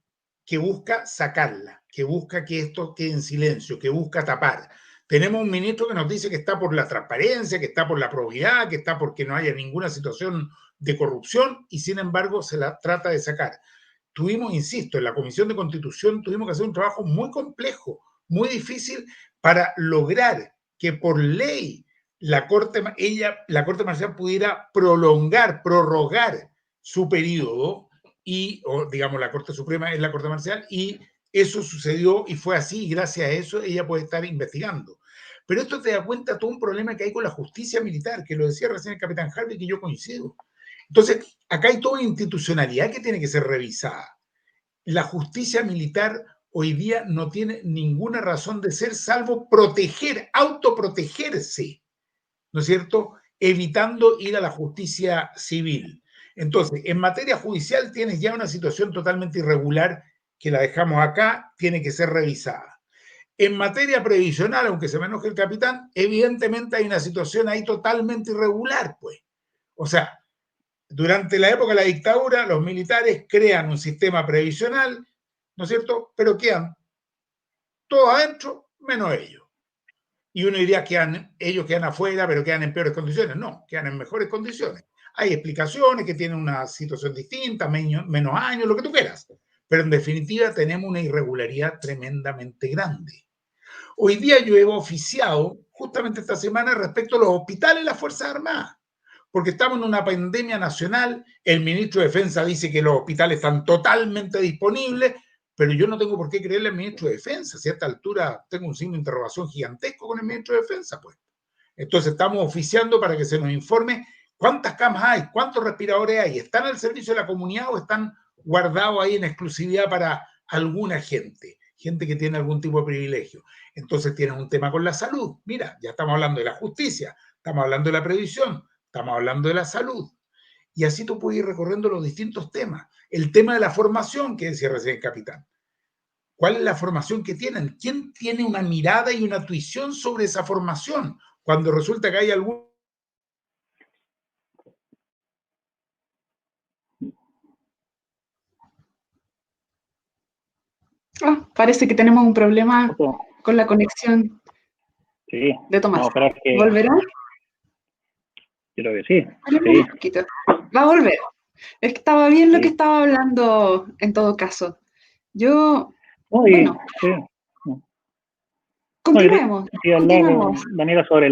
[SPEAKER 3] que busca sacarla, que busca que esto quede en silencio, que busca tapar. Tenemos un ministro que nos dice que está por la transparencia, que está por la probidad, que está porque no haya ninguna situación de corrupción y sin embargo se la trata de sacar. Tuvimos, insisto, en la Comisión de Constitución tuvimos que hacer un trabajo muy complejo, muy difícil para lograr que por ley la Corte Marcial pudiera prorrogar su periodo o digamos la Corte Suprema es la Corte Marcial, y eso sucedió y fue así, y gracias a eso ella puede estar investigando. Pero esto te da cuenta de todo un problema que hay con la justicia militar, que lo decía recién el capitán Harvey, que yo coincido. Entonces, acá hay toda institucionalidad que tiene que ser revisada. La justicia militar hoy día no tiene ninguna razón de ser salvo autoprotegerse, ¿no es cierto? Evitando ir a la justicia civil. Entonces, en materia judicial tienes ya una situación totalmente irregular que la dejamos acá, tiene que ser revisada. En materia previsional, aunque se me enoje el capitán, evidentemente hay una situación ahí totalmente irregular, pues. O sea, durante la época de la dictadura, los militares crean un sistema previsional, ¿no es cierto? Pero quedan todos adentro, menos ellos. Y uno diría que ellos quedan afuera, pero quedan en peores condiciones. No, quedan en mejores condiciones. Hay explicaciones que tienen una situación distinta, menos años, lo que tú quieras. Pero en definitiva tenemos una irregularidad tremendamente grande. Hoy día yo he oficiado justamente esta semana respecto a los hospitales de las Fuerzas Armadas, porque estamos en una pandemia nacional, el ministro de Defensa dice que los hospitales están totalmente disponibles, pero yo no tengo por qué creerle al ministro de Defensa, si a esta altura tengo un signo de interrogación gigantesco con el ministro de Defensa, pues. Entonces estamos oficiando para que se nos informe cuántas camas hay, cuántos respiradores hay, ¿están al servicio de la comunidad o están guardados ahí en exclusividad para alguna gente que tiene algún tipo de privilegio? Entonces tienes un tema con la salud. Mira, ya estamos hablando de la justicia, estamos hablando de la previsión, estamos hablando de la salud. Y así tú puedes ir recorriendo los distintos temas. El tema de la formación, que decía recién el capitán. ¿Cuál es la formación que tienen? ¿Quién tiene una mirada y una tuición sobre esa formación? Cuando resulta que hay algún...
[SPEAKER 1] Parece que tenemos un problema con la conexión de Tomás.
[SPEAKER 4] No, pero es que...
[SPEAKER 1] ¿Volverá?
[SPEAKER 4] Creo que sí.
[SPEAKER 1] Un poquito. Va a volver. Es que estaba bien lo que estaba hablando en todo caso. Yo, bueno, continuemos.
[SPEAKER 4] Daniela, sobre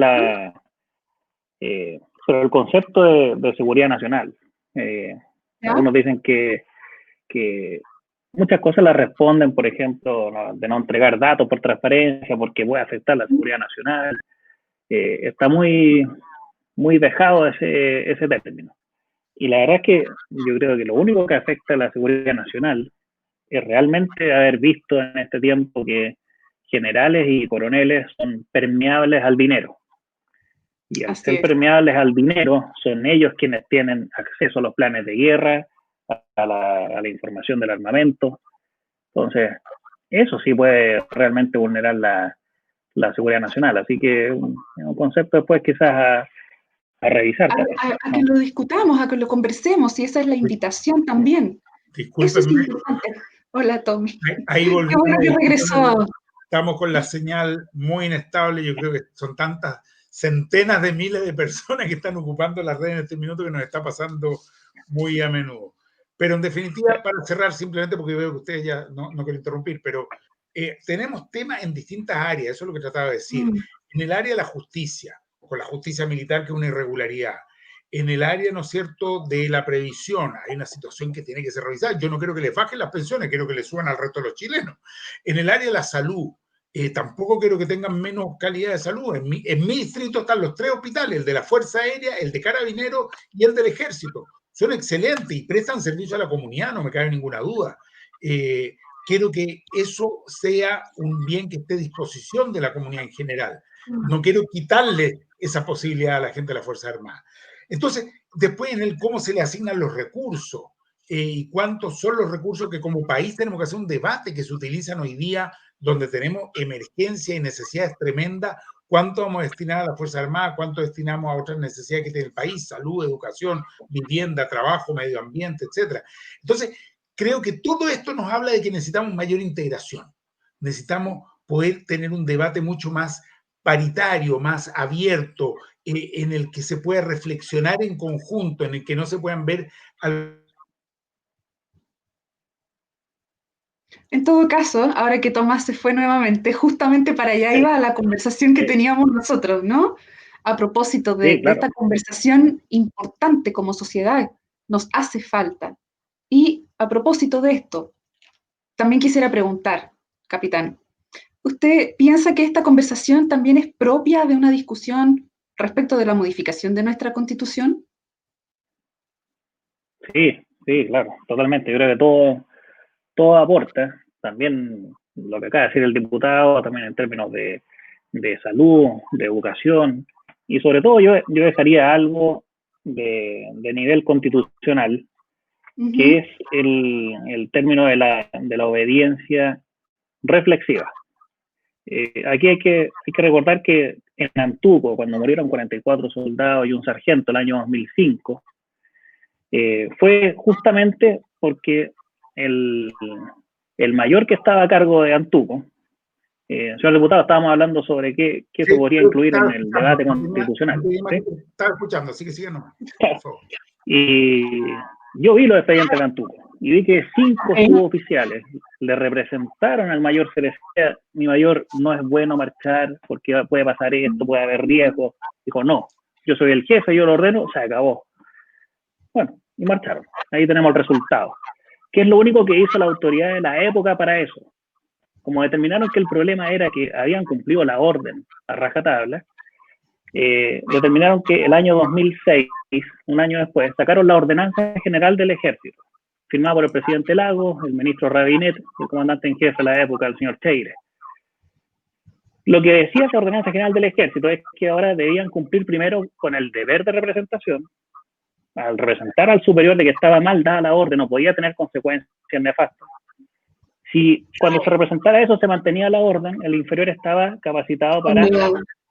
[SPEAKER 4] el concepto de seguridad nacional. Algunos dicen que muchas cosas las responden, por ejemplo, de no entregar datos por transparencia porque puede afectar la seguridad nacional. Está muy dejado ese término. Y la verdad es que yo creo que lo único que afecta a la seguridad nacional es realmente haber visto en este tiempo que generales y coroneles son permeables al dinero. Y al ser permeables al dinero, son ellos quienes tienen acceso a los planes de guerra, a la información del armamento. Entonces, eso sí puede realmente vulnerar la seguridad nacional. Así que un concepto después quizás a revisar.
[SPEAKER 1] A que lo discutamos, a que lo conversemos, y esa es la invitación también.
[SPEAKER 3] Discúlpenme.
[SPEAKER 1] Eso es importante. Hola, Tommy.
[SPEAKER 3] Ahí volvemos.
[SPEAKER 1] Qué bueno que regresó.
[SPEAKER 3] Estamos con la señal muy inestable. Yo creo que son tantas centenas de miles de personas que están ocupando las redes en este minuto que nos está pasando muy a menudo. Pero en definitiva, para cerrar simplemente, porque veo que ustedes ya no quiero interrumpir, pero tenemos temas en distintas áreas, eso es lo que trataba de decir. En el área de la justicia, con la justicia militar, que es una irregularidad. En el área, ¿no es cierto?, de la previsión, hay una situación que tiene que ser revisada. Yo no quiero que les bajen las pensiones, quiero que les suban al resto de los chilenos. En el área de la salud, tampoco quiero que tengan menos calidad de salud. En mi distrito están los 3 hospitales, el de la Fuerza Aérea, el de Carabineros y el del Ejército. Son excelentes y prestan servicio a la comunidad, no me cabe ninguna duda. Quiero que eso sea un bien que esté a disposición de la comunidad en general. No quiero quitarle esa posibilidad a la gente de la Fuerza Armada. Entonces, después en el cómo se le asignan los recursos y cuántos son los recursos que como país tenemos que hacer un debate que se utilizan hoy día donde tenemos emergencia y necesidades tremendas, cuánto vamos a destinar a la Fuerza Armada, cuánto destinamos a otras necesidades que tiene el país, salud, educación, vivienda, trabajo, medio ambiente, etc. Entonces, creo que todo esto nos habla de que necesitamos mayor integración. Necesitamos poder tener un debate mucho más paritario, más abierto, en el que se pueda reflexionar en conjunto, en el que no se puedan ver
[SPEAKER 1] En todo caso, ahora que Tomás se fue nuevamente, justamente para allá iba la conversación que teníamos nosotros, ¿no? A propósito de esta conversación importante como sociedad, nos hace falta. Y a propósito de esto, también quisiera preguntar, capitán, ¿usted piensa que esta conversación también es propia de una discusión respecto de la modificación de nuestra Constitución?
[SPEAKER 4] Sí, claro, totalmente. Yo creo que todo aporta, también lo que acaba de decir el diputado, también en términos de salud, de educación, y sobre todo yo dejaría algo de nivel constitucional, que es el término de la obediencia reflexiva. Aquí hay que recordar que en Antuco, cuando murieron 44 soldados y un sargento el año 2005, fue justamente porque el mayor que estaba a cargo de Antuco Señor diputado, estábamos hablando sobre qué se podría incluir en el debate constitucional.
[SPEAKER 3] ¿Sí? Estaba escuchando, así que sigue nomás, por favor.
[SPEAKER 4] Y yo vi los expedientes Cantuco y vi que 5 suboficiales le representaron al mayor, se le decía, mi mayor, no es bueno marchar porque puede pasar esto, puede haber riesgo. Dijo, no, yo soy el jefe, yo lo ordeno, se acabó. Bueno, y marcharon. Ahí tenemos el resultado. ¿Qué es lo único que hizo la autoridad de la época para eso? Como determinaron que el problema era que habían cumplido la orden a rajatabla, determinaron que el año 2006, un año después, sacaron la Ordenanza General del Ejército, firmada por el presidente Lagos, el ministro Rabinet, el comandante en jefe de la época, el señor Cheire. Lo que decía esa Ordenanza General del Ejército es que ahora debían cumplir primero con el deber de representación, al representar al superior de que estaba mal dada la orden, no podía tener consecuencias nefastas. Si cuando se representara eso se mantenía la orden, el inferior estaba capacitado para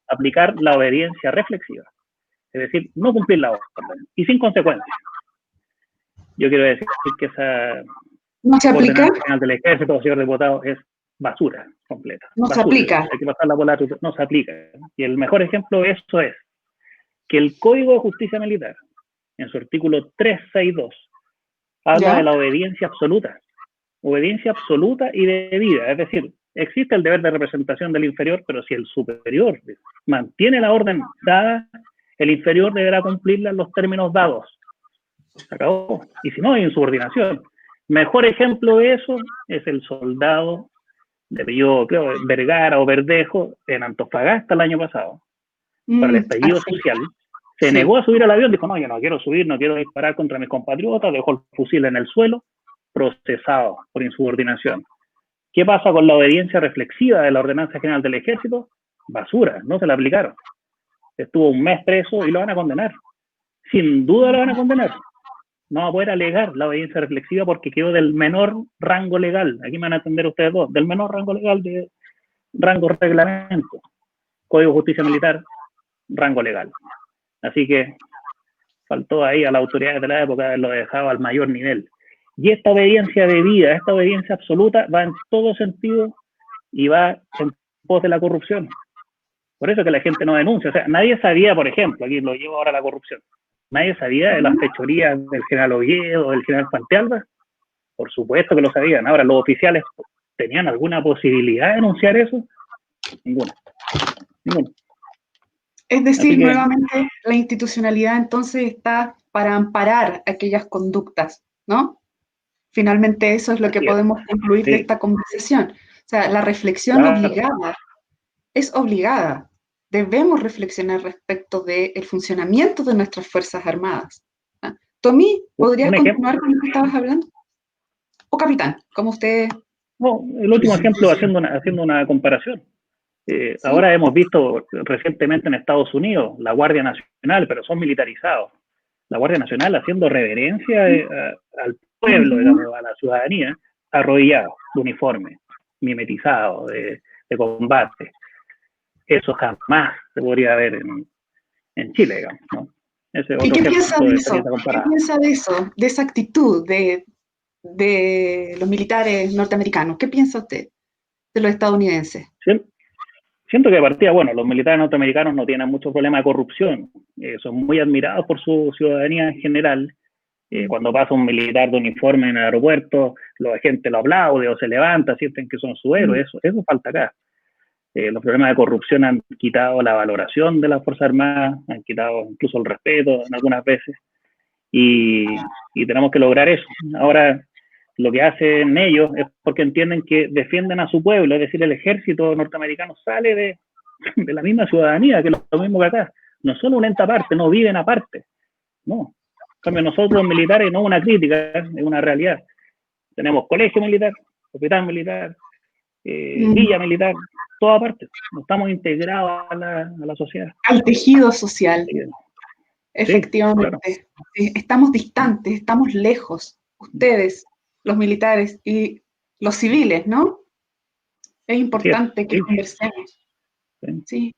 [SPEAKER 4] aplicar la obediencia reflexiva, es decir, no cumplir la orden y sin consecuencias. Yo quiero decir que esa
[SPEAKER 1] ¿no se aplica?
[SPEAKER 4] Ordenanza General del Ejército, señor diputado, es basura completa.
[SPEAKER 1] No
[SPEAKER 4] basura.
[SPEAKER 1] Se aplica.
[SPEAKER 4] Hay que pasarla por la... No se aplica. Y el mejor ejemplo de eso es que el Código de Justicia Militar, en su artículo 362, habla de la obediencia absoluta. Obediencia absoluta y debida. Es decir, existe el deber de representación del inferior, pero si el superior mantiene la orden dada, el inferior deberá cumplirla en los términos dados. Se acabó. Y si no, hay insubordinación. Mejor ejemplo de eso es el soldado de apellido, creo, Vergara o Verdejo, en Antofagasta el año pasado, para el estallido social. Se negó a subir al avión, dijo, no, yo no quiero subir, no quiero disparar contra mis compatriotas, dejó el fusil en el suelo, procesado por insubordinación. ¿Qué pasa con la obediencia reflexiva de la Ordenanza General del Ejército? Basura, no se la aplicaron. Estuvo un mes preso y lo van a condenar. Sin duda lo van a condenar. No va a poder alegar la obediencia reflexiva porque quedó del menor rango legal. Aquí me van a entender ustedes dos. Del menor rango legal de rango reglamento. Código de Justicia Militar, rango legal. Así que faltó ahí a las autoridades de la época haberlo dejado al mayor nivel. Y esta obediencia debida, esta obediencia absoluta va en todo sentido y va en pos de la corrupción. Por eso que la gente no denuncia. O sea, nadie sabía, por ejemplo, aquí lo llevo ahora a la corrupción, nadie sabía de las fechorías del general Oviedo, del general Pantealba. Por supuesto que lo sabían. Ahora, ¿los oficiales tenían alguna posibilidad de denunciar eso? Ninguna. Ninguna.
[SPEAKER 1] Es decir, nuevamente, la institucionalidad entonces está para amparar aquellas conductas, ¿no? Finalmente eso es lo que podemos concluir de esta conversación. O sea, la reflexión obligada es obligada. Debemos reflexionar respecto del funcionamiento de nuestras Fuerzas Armadas. Tommy, ¿podrías continuar con lo que estabas hablando? O capitán, como usted...
[SPEAKER 4] No, el último ejemplo haciendo una comparación. Ahora hemos visto recientemente en Estados Unidos la Guardia Nacional, pero son militarizados. La Guardia Nacional haciendo reverencia al pueblo, digamos, a la ciudadanía, arrodillado, de uniforme, mimetizado, de combate. Eso jamás se podría ver en Chile, digamos, ¿no?
[SPEAKER 1] ¿Y qué piensa de eso? ¿Qué piensa de eso, de esa actitud de los militares norteamericanos? ¿Qué piensa usted de los estadounidenses?
[SPEAKER 4] Siento que de partida, bueno, los militares norteamericanos no tienen mucho problema de corrupción, son muy admirados por su ciudadanía en general. Cuando pasa un militar de uniforme en el aeropuerto, los agentes lo aplauden o se levanta, sienten que son su héroe, eso falta acá. Los problemas de corrupción han quitado la valoración de las Fuerzas Armadas, han quitado incluso el respeto en algunas veces, y tenemos que lograr eso. Ahora, lo que hacen ellos es porque entienden que defienden a su pueblo, es decir, el ejército norteamericano sale de la misma ciudadanía, que es lo mismo que acá. No son un ente aparte, no viven aparte. No. En cambio, nosotros los militares, no una crítica, es una realidad. Tenemos colegio militar, hospital militar, villa militar, toda parte. Estamos integrados a la sociedad.
[SPEAKER 1] Al tejido social. Efectivamente. Sí, claro. Estamos distantes, estamos lejos. Ustedes, los militares y los civiles, ¿no? Es importante que conversemos. Sí.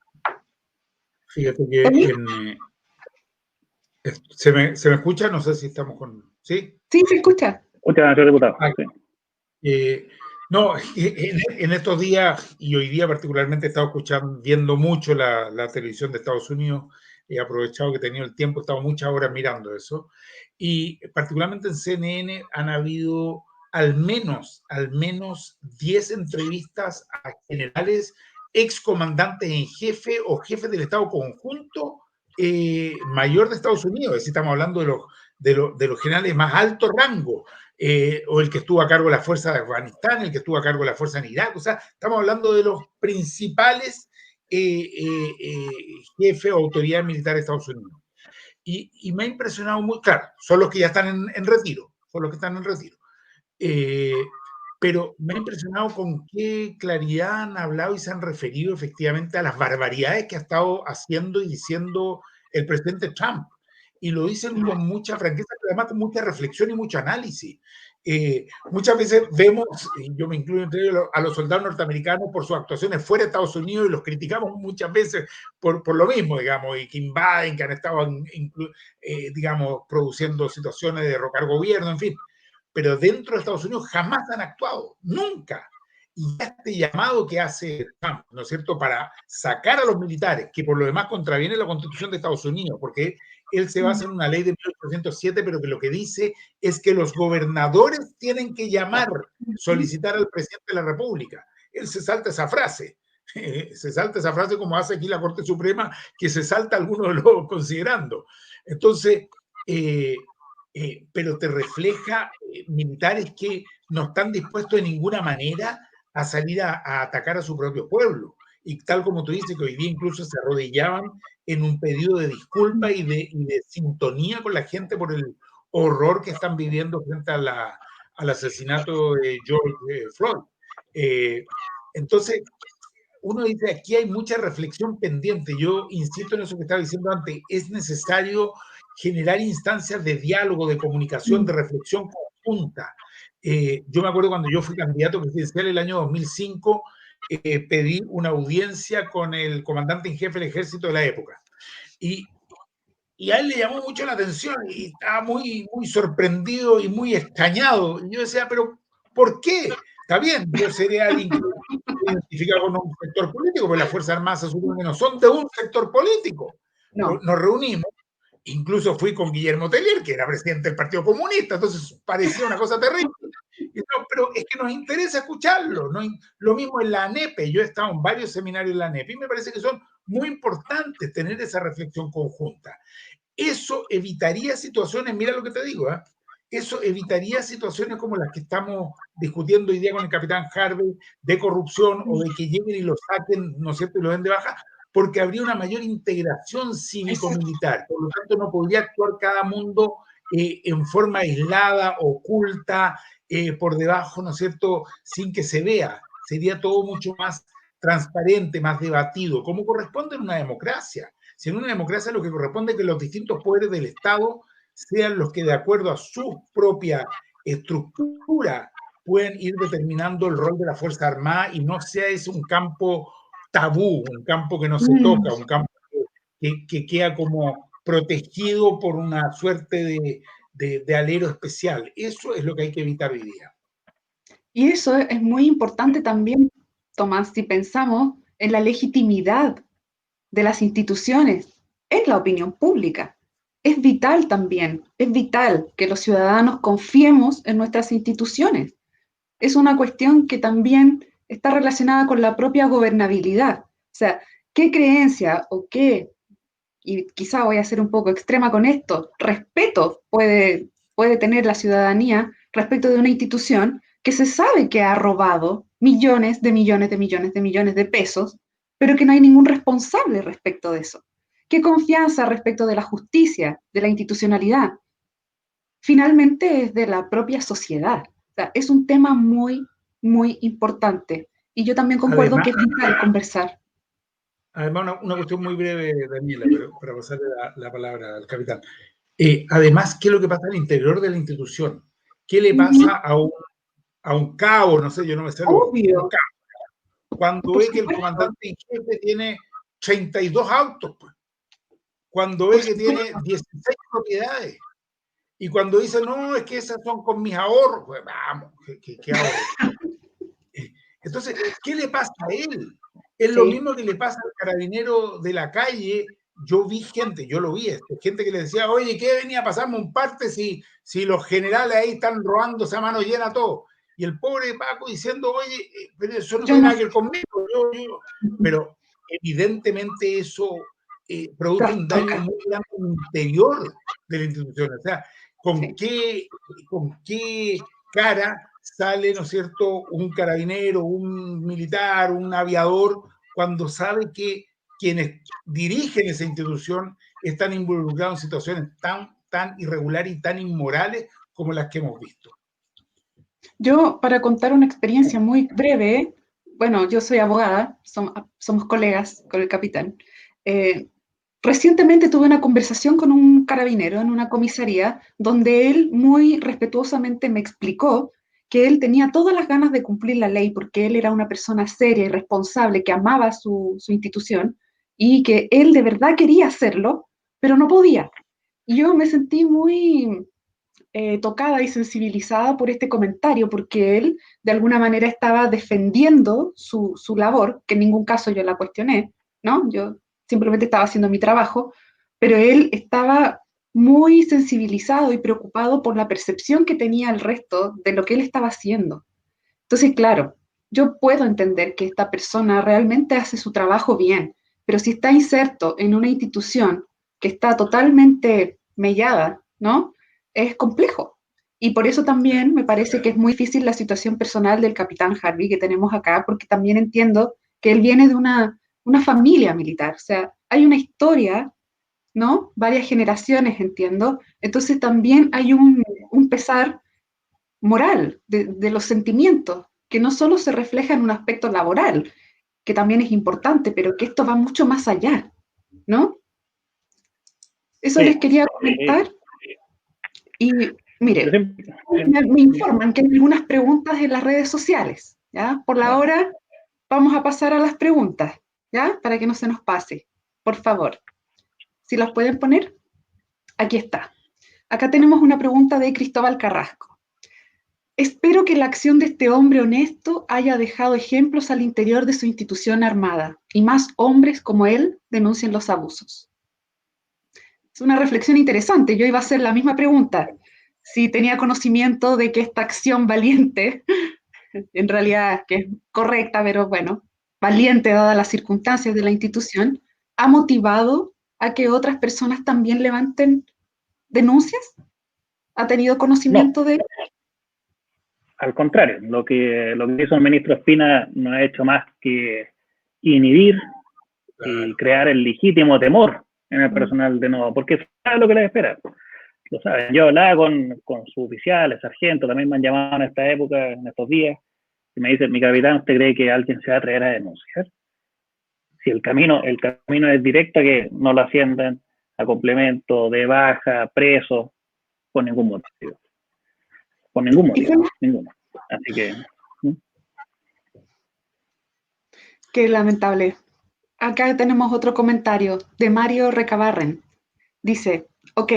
[SPEAKER 3] Fíjate que ¿se me escucha? No sé si estamos con... ¿Sí?
[SPEAKER 1] Sí, se escucha.
[SPEAKER 4] Escucha, señor diputado.
[SPEAKER 3] No, en estos días, y hoy día particularmente, he estado viendo mucho la televisión de Estados Unidos. He aprovechado que he tenido el tiempo, he estado muchas horas mirando eso. Y particularmente en CNN han habido al menos 10 entrevistas a generales, excomandantes en jefe o jefes del Estado Conjunto Mayor de Estados Unidos. Es decir, estamos hablando de los generales más alto rango. O el que estuvo a cargo de la fuerza de Afganistán, el que estuvo a cargo de la fuerza en Irak. O sea, estamos hablando de los principales jefes o autoridades militares de Estados Unidos. Y me ha impresionado muy, claro, son los que ya están en retiro, son los que están en retiro. Pero me ha impresionado con qué claridad han hablado y se han referido efectivamente a las barbaridades que ha estado haciendo y diciendo el presidente Trump. Y lo dicen con mucha franqueza, pero además con mucha reflexión y mucho análisis. Muchas veces vemos, y yo me incluyo entre ellos, a los soldados norteamericanos por sus actuaciones fuera de Estados Unidos y los criticamos muchas veces por lo mismo, digamos, y que invaden, que han estado, digamos, produciendo situaciones de derrocar gobierno, en fin. Pero dentro de Estados Unidos jamás han actuado, nunca. Y este llamado que hace Trump, ¿no es cierto?, para sacar a los militares, que por lo demás contraviene la Constitución de Estados Unidos, porque él se basa en una ley de 1807, pero que lo que dice es que los gobernadores tienen que llamar, solicitar al presidente de la República. Él se salta esa frase. Se salta esa frase como hace aquí la Corte Suprema, que se salta algunos de los considerando. Entonces, pero te refleja militares que no están dispuestos de ninguna manera a salir a atacar a su propio pueblo. Y tal como tú dices, que hoy día incluso se arrodillaban en un pedido de disculpa y de sintonía con la gente por el horror que están viviendo frente al asesinato de George Floyd. Entonces, uno dice, aquí hay mucha reflexión pendiente. Yo insisto en eso que estaba diciendo antes, es necesario generar instancias de diálogo, de comunicación, de reflexión conjunta. Yo me acuerdo cuando yo fui candidato presidencial el año 2005, pedí una audiencia con el comandante en jefe del ejército de la época. Y a él le llamó mucho la atención y estaba muy, muy sorprendido y muy extrañado. Y yo decía, pero ¿por qué? Está bien, yo seré alguien que se identifica con un sector político, pero las Fuerzas Armadas se supone que no son de un sector político. No. Nos reunimos, incluso fui con Guillermo Tellier, que era presidente del Partido Comunista, entonces parecía una cosa terrible. No, pero es que nos interesa escucharlo. ¿No? Lo mismo en la ANEP, yo he estado en varios seminarios en la ANEP y me parece que son muy importantes tener esa reflexión conjunta. Eso evitaría situaciones, mira lo que te digo, ¿eh? Eso evitaría situaciones como las que estamos discutiendo hoy día con el capitán Harvey, de corrupción o de que lleguen y lo saquen, ¿no es cierto?, y lo den de baja, porque habría una mayor integración cívico-militar. Por lo tanto, no podría actuar cada mundo en forma aislada, oculta, por debajo, ¿no es cierto?, sin que se vea. Sería todo mucho más transparente, más debatido, como corresponde en una democracia. Si en una democracia lo que corresponde es que los distintos poderes del Estado sean los que, de acuerdo a su propia estructura, pueden ir determinando el rol de la Fuerza Armada y no sea ese un campo tabú, un campo que no se toca, un campo que queda como protegido por una suerte de alero especial. Eso es lo que hay que evitar hoy día.
[SPEAKER 1] Y eso es muy importante también, Tomás, si pensamos en la legitimidad de las instituciones, en la opinión pública. Es vital también, es vital que los ciudadanos confiemos en nuestras instituciones. Es una cuestión que también está relacionada con la propia gobernabilidad. O sea, ¿qué creencia o qué, y quizá voy a ser un poco extrema con esto, respeto puede tener la ciudadanía respecto de una institución que se sabe que ha robado millones de millones de millones de millones de pesos, pero que no hay ningún responsable respecto de eso? ¿Qué confianza respecto de la justicia, de la institucionalidad? Finalmente es de la propia sociedad. O sea, es un tema muy, muy importante. Y yo también concuerdo además, que es vital conversar.
[SPEAKER 3] Además, una cuestión muy breve, Daniela, pero para pasarle la palabra al capitán. Además, ¿qué es lo que pasa al interior de la institución? ¿Qué le pasa a un cabo? No sé, yo no me sé lo que
[SPEAKER 1] Obvio.
[SPEAKER 3] cuando ve que el comandante en jefe tiene 32 autos, pues. Cuando ve que tiene 16 propiedades, y cuando dice, no, es que esas son con mis ahorros, pues vamos, ¿qué ahorros? Entonces, ¿qué le pasa a él? Es lo mismo que le pasa al carabinero de la calle. Yo vi gente, yo lo vi, gente que le decía, oye, ¿qué venía a pasarme un parte si los generales ahí están robándose a mano llena todo? Y el pobre Paco diciendo, oye, pero eso no tiene nada que ver conmigo. Pero evidentemente eso produce un daño muy grande al interior de la institución. O sea, ¿con qué cara sale, ¿no es cierto?, un carabinero, un militar, un aviador, cuando sabe que quienes dirigen esa institución están involucrados en situaciones tan irregulares y tan inmorales como las que hemos visto?
[SPEAKER 1] Yo, para contar una experiencia muy breve, bueno, yo soy abogada, somos colegas con el capitán. Recientemente tuve una conversación con un carabinero en una comisaría donde él muy respetuosamente me explicó que él tenía todas las ganas de cumplir la ley porque él era una persona seria y responsable que amaba su institución y que él de verdad quería hacerlo, pero no podía. Y yo me sentí muy tocada y sensibilizada por este comentario, porque él de alguna manera estaba defendiendo su labor, que en ningún caso yo la cuestioné, ¿no? Yo simplemente estaba haciendo mi trabajo, pero él estaba muy sensibilizado y preocupado por la percepción que tenía el resto de lo que él estaba haciendo. Entonces, claro, yo puedo entender que esta persona realmente hace su trabajo bien, pero si está inserto en una institución que está totalmente mellada, ¿no? Es complejo. Y por eso también me parece que es muy difícil la situación personal del capitán Harvey que tenemos acá, porque también entiendo que él viene de una familia militar, o sea, hay una historia, ¿no? Varias generaciones, entiendo. Entonces también hay un pesar moral de los sentimientos, que no solo se refleja en un aspecto laboral, que también es importante, pero que esto va mucho más allá, ¿no? Eso les quería comentar. Y mire, me informan que hay algunas preguntas en las redes sociales, ¿ya? Por la hora vamos a pasar a las preguntas, ¿ya? Para que no se nos pase, por favor. Si las pueden poner, aquí está. Acá tenemos una pregunta de Cristóbal Carrasco. Espero que la acción de este hombre honesto haya dejado ejemplos al interior de su institución armada y más hombres como él denuncien los abusos. Es una reflexión interesante. Yo iba a hacer la misma pregunta. Si tenía conocimiento de que esta acción valiente, en realidad que es correcta, pero bueno, valiente dadas las circunstancias de la institución, ha motivado a que otras personas también levanten denuncias. ¿Ha tenido conocimiento de...?
[SPEAKER 4] Al contrario, lo que hizo el ministro Espina no ha hecho más que inhibir y crear el legítimo temor en el personal de nuevo, porque sabe lo que les espera. Lo saben. Yo hablaba con suboficiales, sargentos, también me han llamado en esta época, en estos días, y me dicen, mi capitán, ¿usted cree que alguien se va a atrever a denunciar? Si el camino es directo, que no lo asciendan a complemento, de baja, preso, por ningún motivo. Por ningún motivo, ninguno. Así que...
[SPEAKER 1] Qué lamentable. Acá tenemos otro comentario de Mario Recabarren. Dice, ok,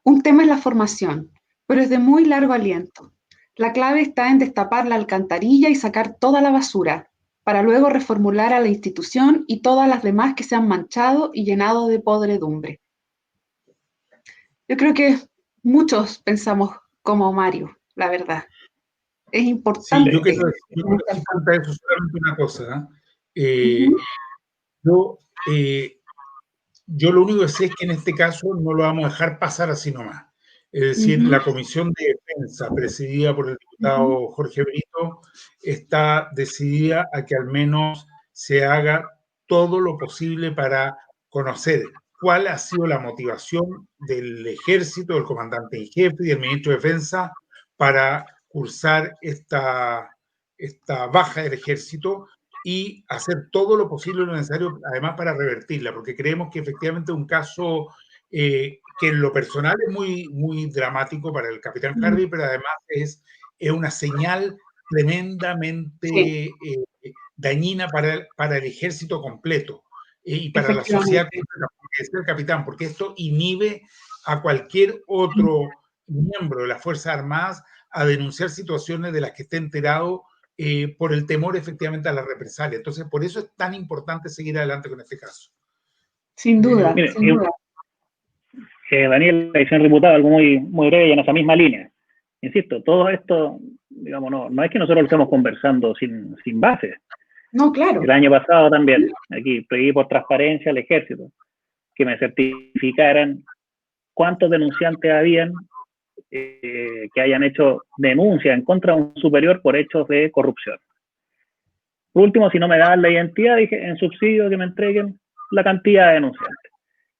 [SPEAKER 1] un tema es la formación, pero es de muy largo aliento. La clave está en destapar la alcantarilla y sacar toda la basura, para luego reformular a la institución y todas las demás que se han manchado y llenado de podredumbre. Yo creo que muchos pensamos como Mario, la verdad. Es importante.
[SPEAKER 3] Sí, yo quiero decir eso solamente una cosa. Yo lo único que sé es que en este caso no lo vamos a dejar pasar así nomás. Es decir, la Comisión de Defensa, presidida por el diputado Jorge Brito, está decidida a que al menos se haga todo lo posible para conocer cuál ha sido la motivación del ejército, del comandante en jefe y del ministro de Defensa para cursar esta baja del ejército y hacer todo lo posible y lo necesario, además, para revertirla, porque creemos que efectivamente es un caso que en lo personal es muy, muy dramático para el capitán Harvey, pero además es una señal tremendamente dañina para el ejército completo y para la sociedad completa, porque es el capitán, porque esto inhibe a cualquier otro miembro de las Fuerzas Armadas a denunciar situaciones de las que esté enterado por el temor efectivamente a la represalia. Entonces, por eso es tan importante seguir adelante con este caso.
[SPEAKER 1] Sin duda,
[SPEAKER 4] Mire,
[SPEAKER 1] sin duda.
[SPEAKER 4] Daniel, la edición reputada, algo muy, muy breve y en esa misma línea. Insisto, todo esto, digamos, no es que nosotros lo estemos conversando sin base.
[SPEAKER 1] No, claro.
[SPEAKER 4] El año pasado también, aquí pedí por transparencia al ejército que me certificaran cuántos denunciantes habían que hayan hecho denuncia en contra de un superior por hechos de corrupción. Por último, si no me daban la identidad, dije en subsidio que me entreguen la cantidad de denunciantes.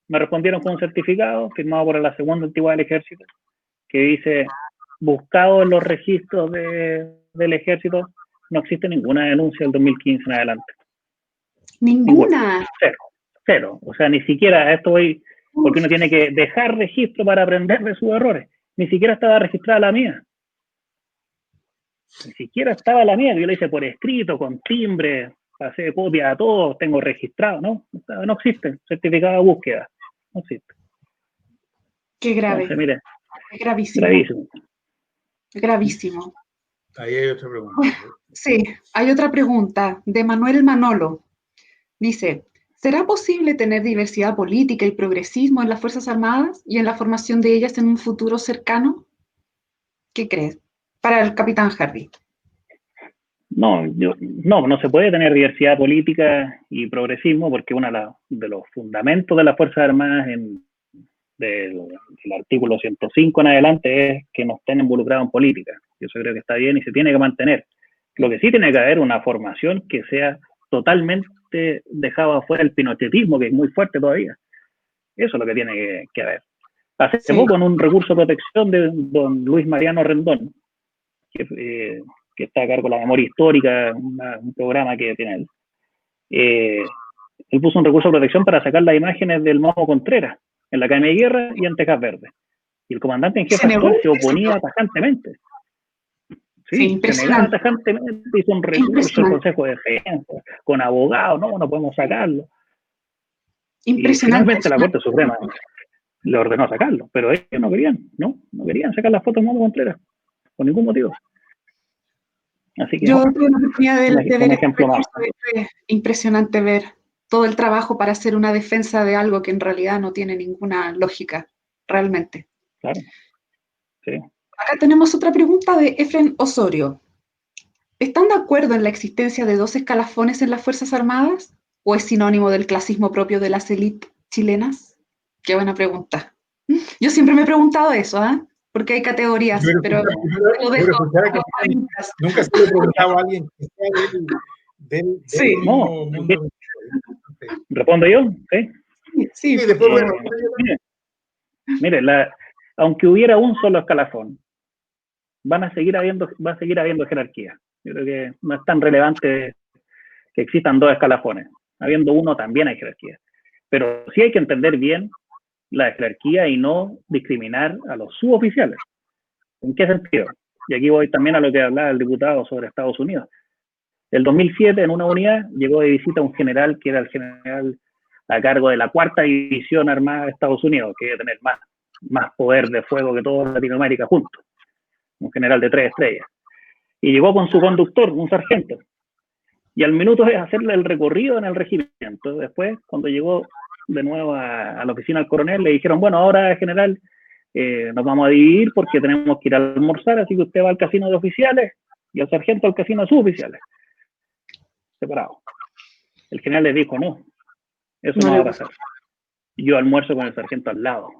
[SPEAKER 4] Me respondieron con un certificado firmado por la segunda antigüedad del ejército que dice, buscado en los registros del ejército, no existe ninguna denuncia del 2015 en adelante.
[SPEAKER 1] Ninguna.
[SPEAKER 4] Cero. O sea, ni siquiera esto voy, porque uno tiene que dejar registro para aprender de sus errores. Ni siquiera estaba registrada la mía. Ni siquiera estaba la mía. Yo la hice por escrito, con timbre, pasé copia a todos, tengo registrado, ¿no? No existe. Certificado de búsqueda. No existe.
[SPEAKER 1] Qué grave.
[SPEAKER 4] Entonces, mire,
[SPEAKER 1] es gravísimo.
[SPEAKER 4] Gravísimo.
[SPEAKER 1] Gravísimo.
[SPEAKER 3] Ahí hay otra pregunta.
[SPEAKER 1] Sí, hay otra pregunta de Manuel Manolo. Dice, ¿será posible tener diversidad política y progresismo en las Fuerzas Armadas y en la formación de ellas en un futuro cercano? ¿Qué crees? Para el capitán Harvey.
[SPEAKER 4] No se puede tener diversidad política y progresismo porque uno de los fundamentos de las Fuerzas Armadas del artículo 105 en adelante es que no estén involucrados en política. Yo creo que está bien y se tiene que mantener. Lo que sí tiene que haber una formación que sea totalmente dejada afuera el pinochetismo, que es muy fuerte todavía. Eso es lo que tiene que haber. Hace poco, en un recurso de protección de don Luis Mariano Rendón, que está a cargo de la memoria histórica, un programa que tiene él, él puso un recurso de protección para sacar las imágenes del Momo Contreras en la Academia de Guerra y en Tejas Verdes. Y el comandante en jefe actual se oponía tajantemente. Sí, se negaba tajantemente, hizo un recurso al Consejo de Defensa, con abogados, no podemos sacarlo. Y finalmente la Corte Suprema le ordenó sacarlo, pero ellos no querían sacar las fotos de Momo Contreras, por ningún motivo. Así que,
[SPEAKER 1] yo tuve la oportunidad de ver
[SPEAKER 4] un ejemplo más.
[SPEAKER 1] Es impresionante ver todo el trabajo para hacer una defensa de algo que en realidad no tiene ninguna lógica, realmente.
[SPEAKER 4] Claro. Sí.
[SPEAKER 1] Acá tenemos otra pregunta de Efren Osorio. ¿Están de acuerdo en la existencia de 2 escalafones en las Fuerzas Armadas? ¿O es sinónimo del clasismo propio de las élites chilenas? Qué buena pregunta. Yo siempre me he preguntado eso, ¿eh? Porque hay categorías, pero lo dejo.
[SPEAKER 3] Nunca se lo he preguntado a alguien que sea del mismo mundo.
[SPEAKER 4] ¿Respondo yo?
[SPEAKER 1] Sí,
[SPEAKER 3] después
[SPEAKER 4] mire, aunque hubiera un solo escalafón, va a seguir habiendo jerarquía. Yo creo que no es tan relevante que existan 2 escalafones. Habiendo uno también hay jerarquía. Pero sí hay que entender bien la jerarquía y no discriminar a los suboficiales. ¿En qué sentido? Y aquí voy también a lo que hablaba el diputado sobre Estados Unidos. El 2007, en una unidad, llegó de visita un general que era el general a cargo de la 4ª División Armada de Estados Unidos, que iba a tener más poder de fuego que toda Latinoamérica juntos. Un general de 3 estrellas. Y llegó con su conductor, un sargento. Y al minuto de hacerle el recorrido en el regimiento, después, cuando llegó de nuevo a la oficina del coronel, le dijeron, bueno, ahora, general, nos vamos a dividir porque tenemos que ir a almorzar, así que usted va al casino de oficiales y el sargento al casino de suboficiales. Separado. El general le dijo, no, eso no va a pasar. Yo almuerzo con el sargento al lado.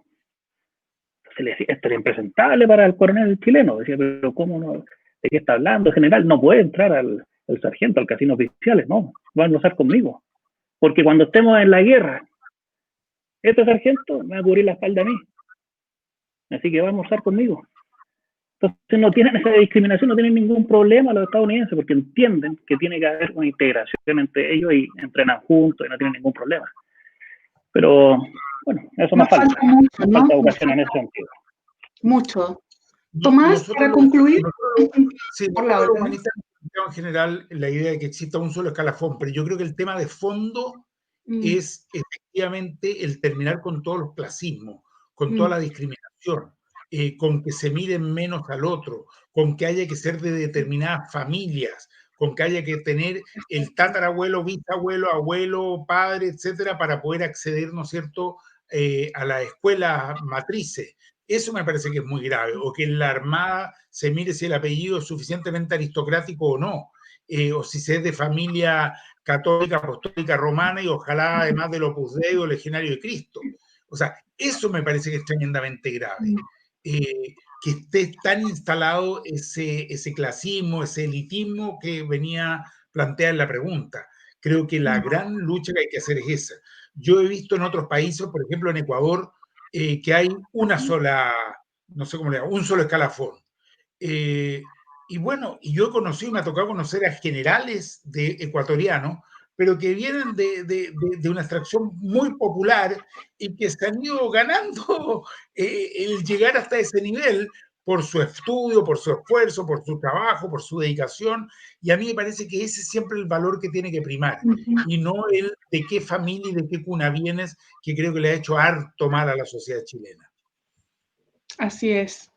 [SPEAKER 4] Se le decía, esto era impresentable para el coronel chileno. Decía, pero ¿cómo no? ¿De qué está hablando, general? No puede entrar el sargento al casino oficiales, no, va a almorzar conmigo. Porque cuando estemos en la guerra, este sargento me va a cubrir la espalda a mí. Así que va a almorzar conmigo. Entonces no tienen esa discriminación, no tienen ningún problema los estadounidenses, porque entienden que tiene que haber una integración entre ellos y entrenan juntos y no tienen ningún problema. Pero, bueno, eso nos falta. Mucho, nos falta educación en ese sentido.
[SPEAKER 1] Mucho. Tomás, para concluir.
[SPEAKER 3] Sí, por la en general la idea de que exista un solo escalafón, pero yo creo que el tema de fondo es efectivamente el terminar con todos los clasismos, con toda la discriminación, con que se miren menos al otro, con que haya que ser de determinadas familias, con que haya que tener el tatarabuelo, bisabuelo, abuelo, padre, etcétera, para poder acceder, ¿no es cierto?, a las escuelas matrices. Eso me parece que es muy grave, o que en la Armada se mire si el apellido es suficientemente aristocrático o no, o si se es de familia católica, apostólica, romana, y ojalá además del Opus Dei o Legionario de Cristo. O sea, eso me parece que es tremendamente grave. Que esté tan instalado ese clasismo, ese elitismo que venía planteada en la pregunta. Creo que la gran lucha que hay que hacer es esa. Yo he visto en otros países, por ejemplo en Ecuador, que hay una sola, no sé cómo le llamo, un solo escalafón. Y bueno, y yo he conocido, me ha tocado conocer a generales ecuatorianos, pero que vienen de una extracción muy popular y que se han ido ganando el llegar hasta ese nivel por su estudio, por su esfuerzo, por su trabajo, por su dedicación, y a mí me parece que ese es siempre el valor que tiene que primar, y no el de qué familia y de qué cuna vienes, que creo que le ha hecho harto mal a la sociedad chilena.
[SPEAKER 1] Así es.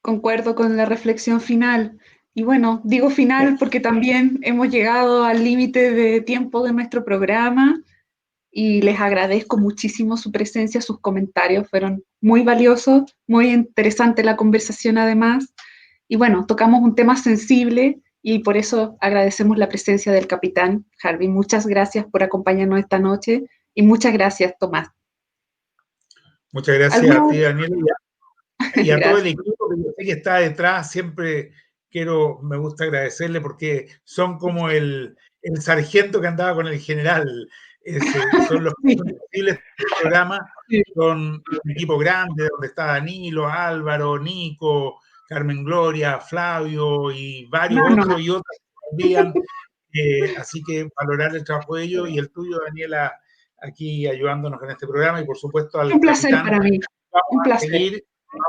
[SPEAKER 1] Concuerdo con la reflexión final. Y bueno, digo final porque también hemos llegado al límite de tiempo de nuestro programa y les agradezco muchísimo su presencia, sus comentarios fueron muy valiosos, muy interesante la conversación además. Y bueno, tocamos un tema sensible y por eso agradecemos la presencia del capitán Harvey. Muchas gracias por acompañarnos esta noche y muchas gracias, Tomás.
[SPEAKER 3] Muchas gracias a ti, Daniel, y a todo el equipo que yo sé que está detrás. Siempre me gusta agradecerle porque son como el sargento que andaba con el general. Son los
[SPEAKER 1] Sí.
[SPEAKER 3] posibles del programa.
[SPEAKER 1] Sí.
[SPEAKER 3] Son un equipo grande donde está Danilo, Álvaro, Nico, Carmen Gloria, Flavio y varios otros y otras que también. Así que valorar el trabajo de ellos y el tuyo, Daniela, aquí ayudándonos en este programa, y por supuesto al
[SPEAKER 1] Un placer
[SPEAKER 3] capitán.
[SPEAKER 1] para mí. Un placer.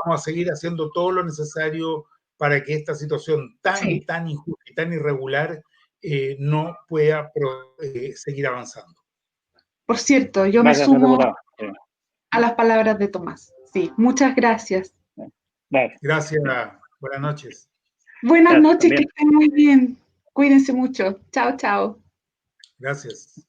[SPEAKER 3] Vamos a seguir haciendo todo lo necesario para que esta situación tan injusta y tan irregular no pueda seguir avanzando.
[SPEAKER 1] Por cierto, yo me sumo a las palabras de Tomás. Sí, muchas gracias.
[SPEAKER 3] Gracias, buenas noches.
[SPEAKER 1] Buenas noches, que estén muy bien. Cuídense mucho. Chao, chao.
[SPEAKER 3] Gracias.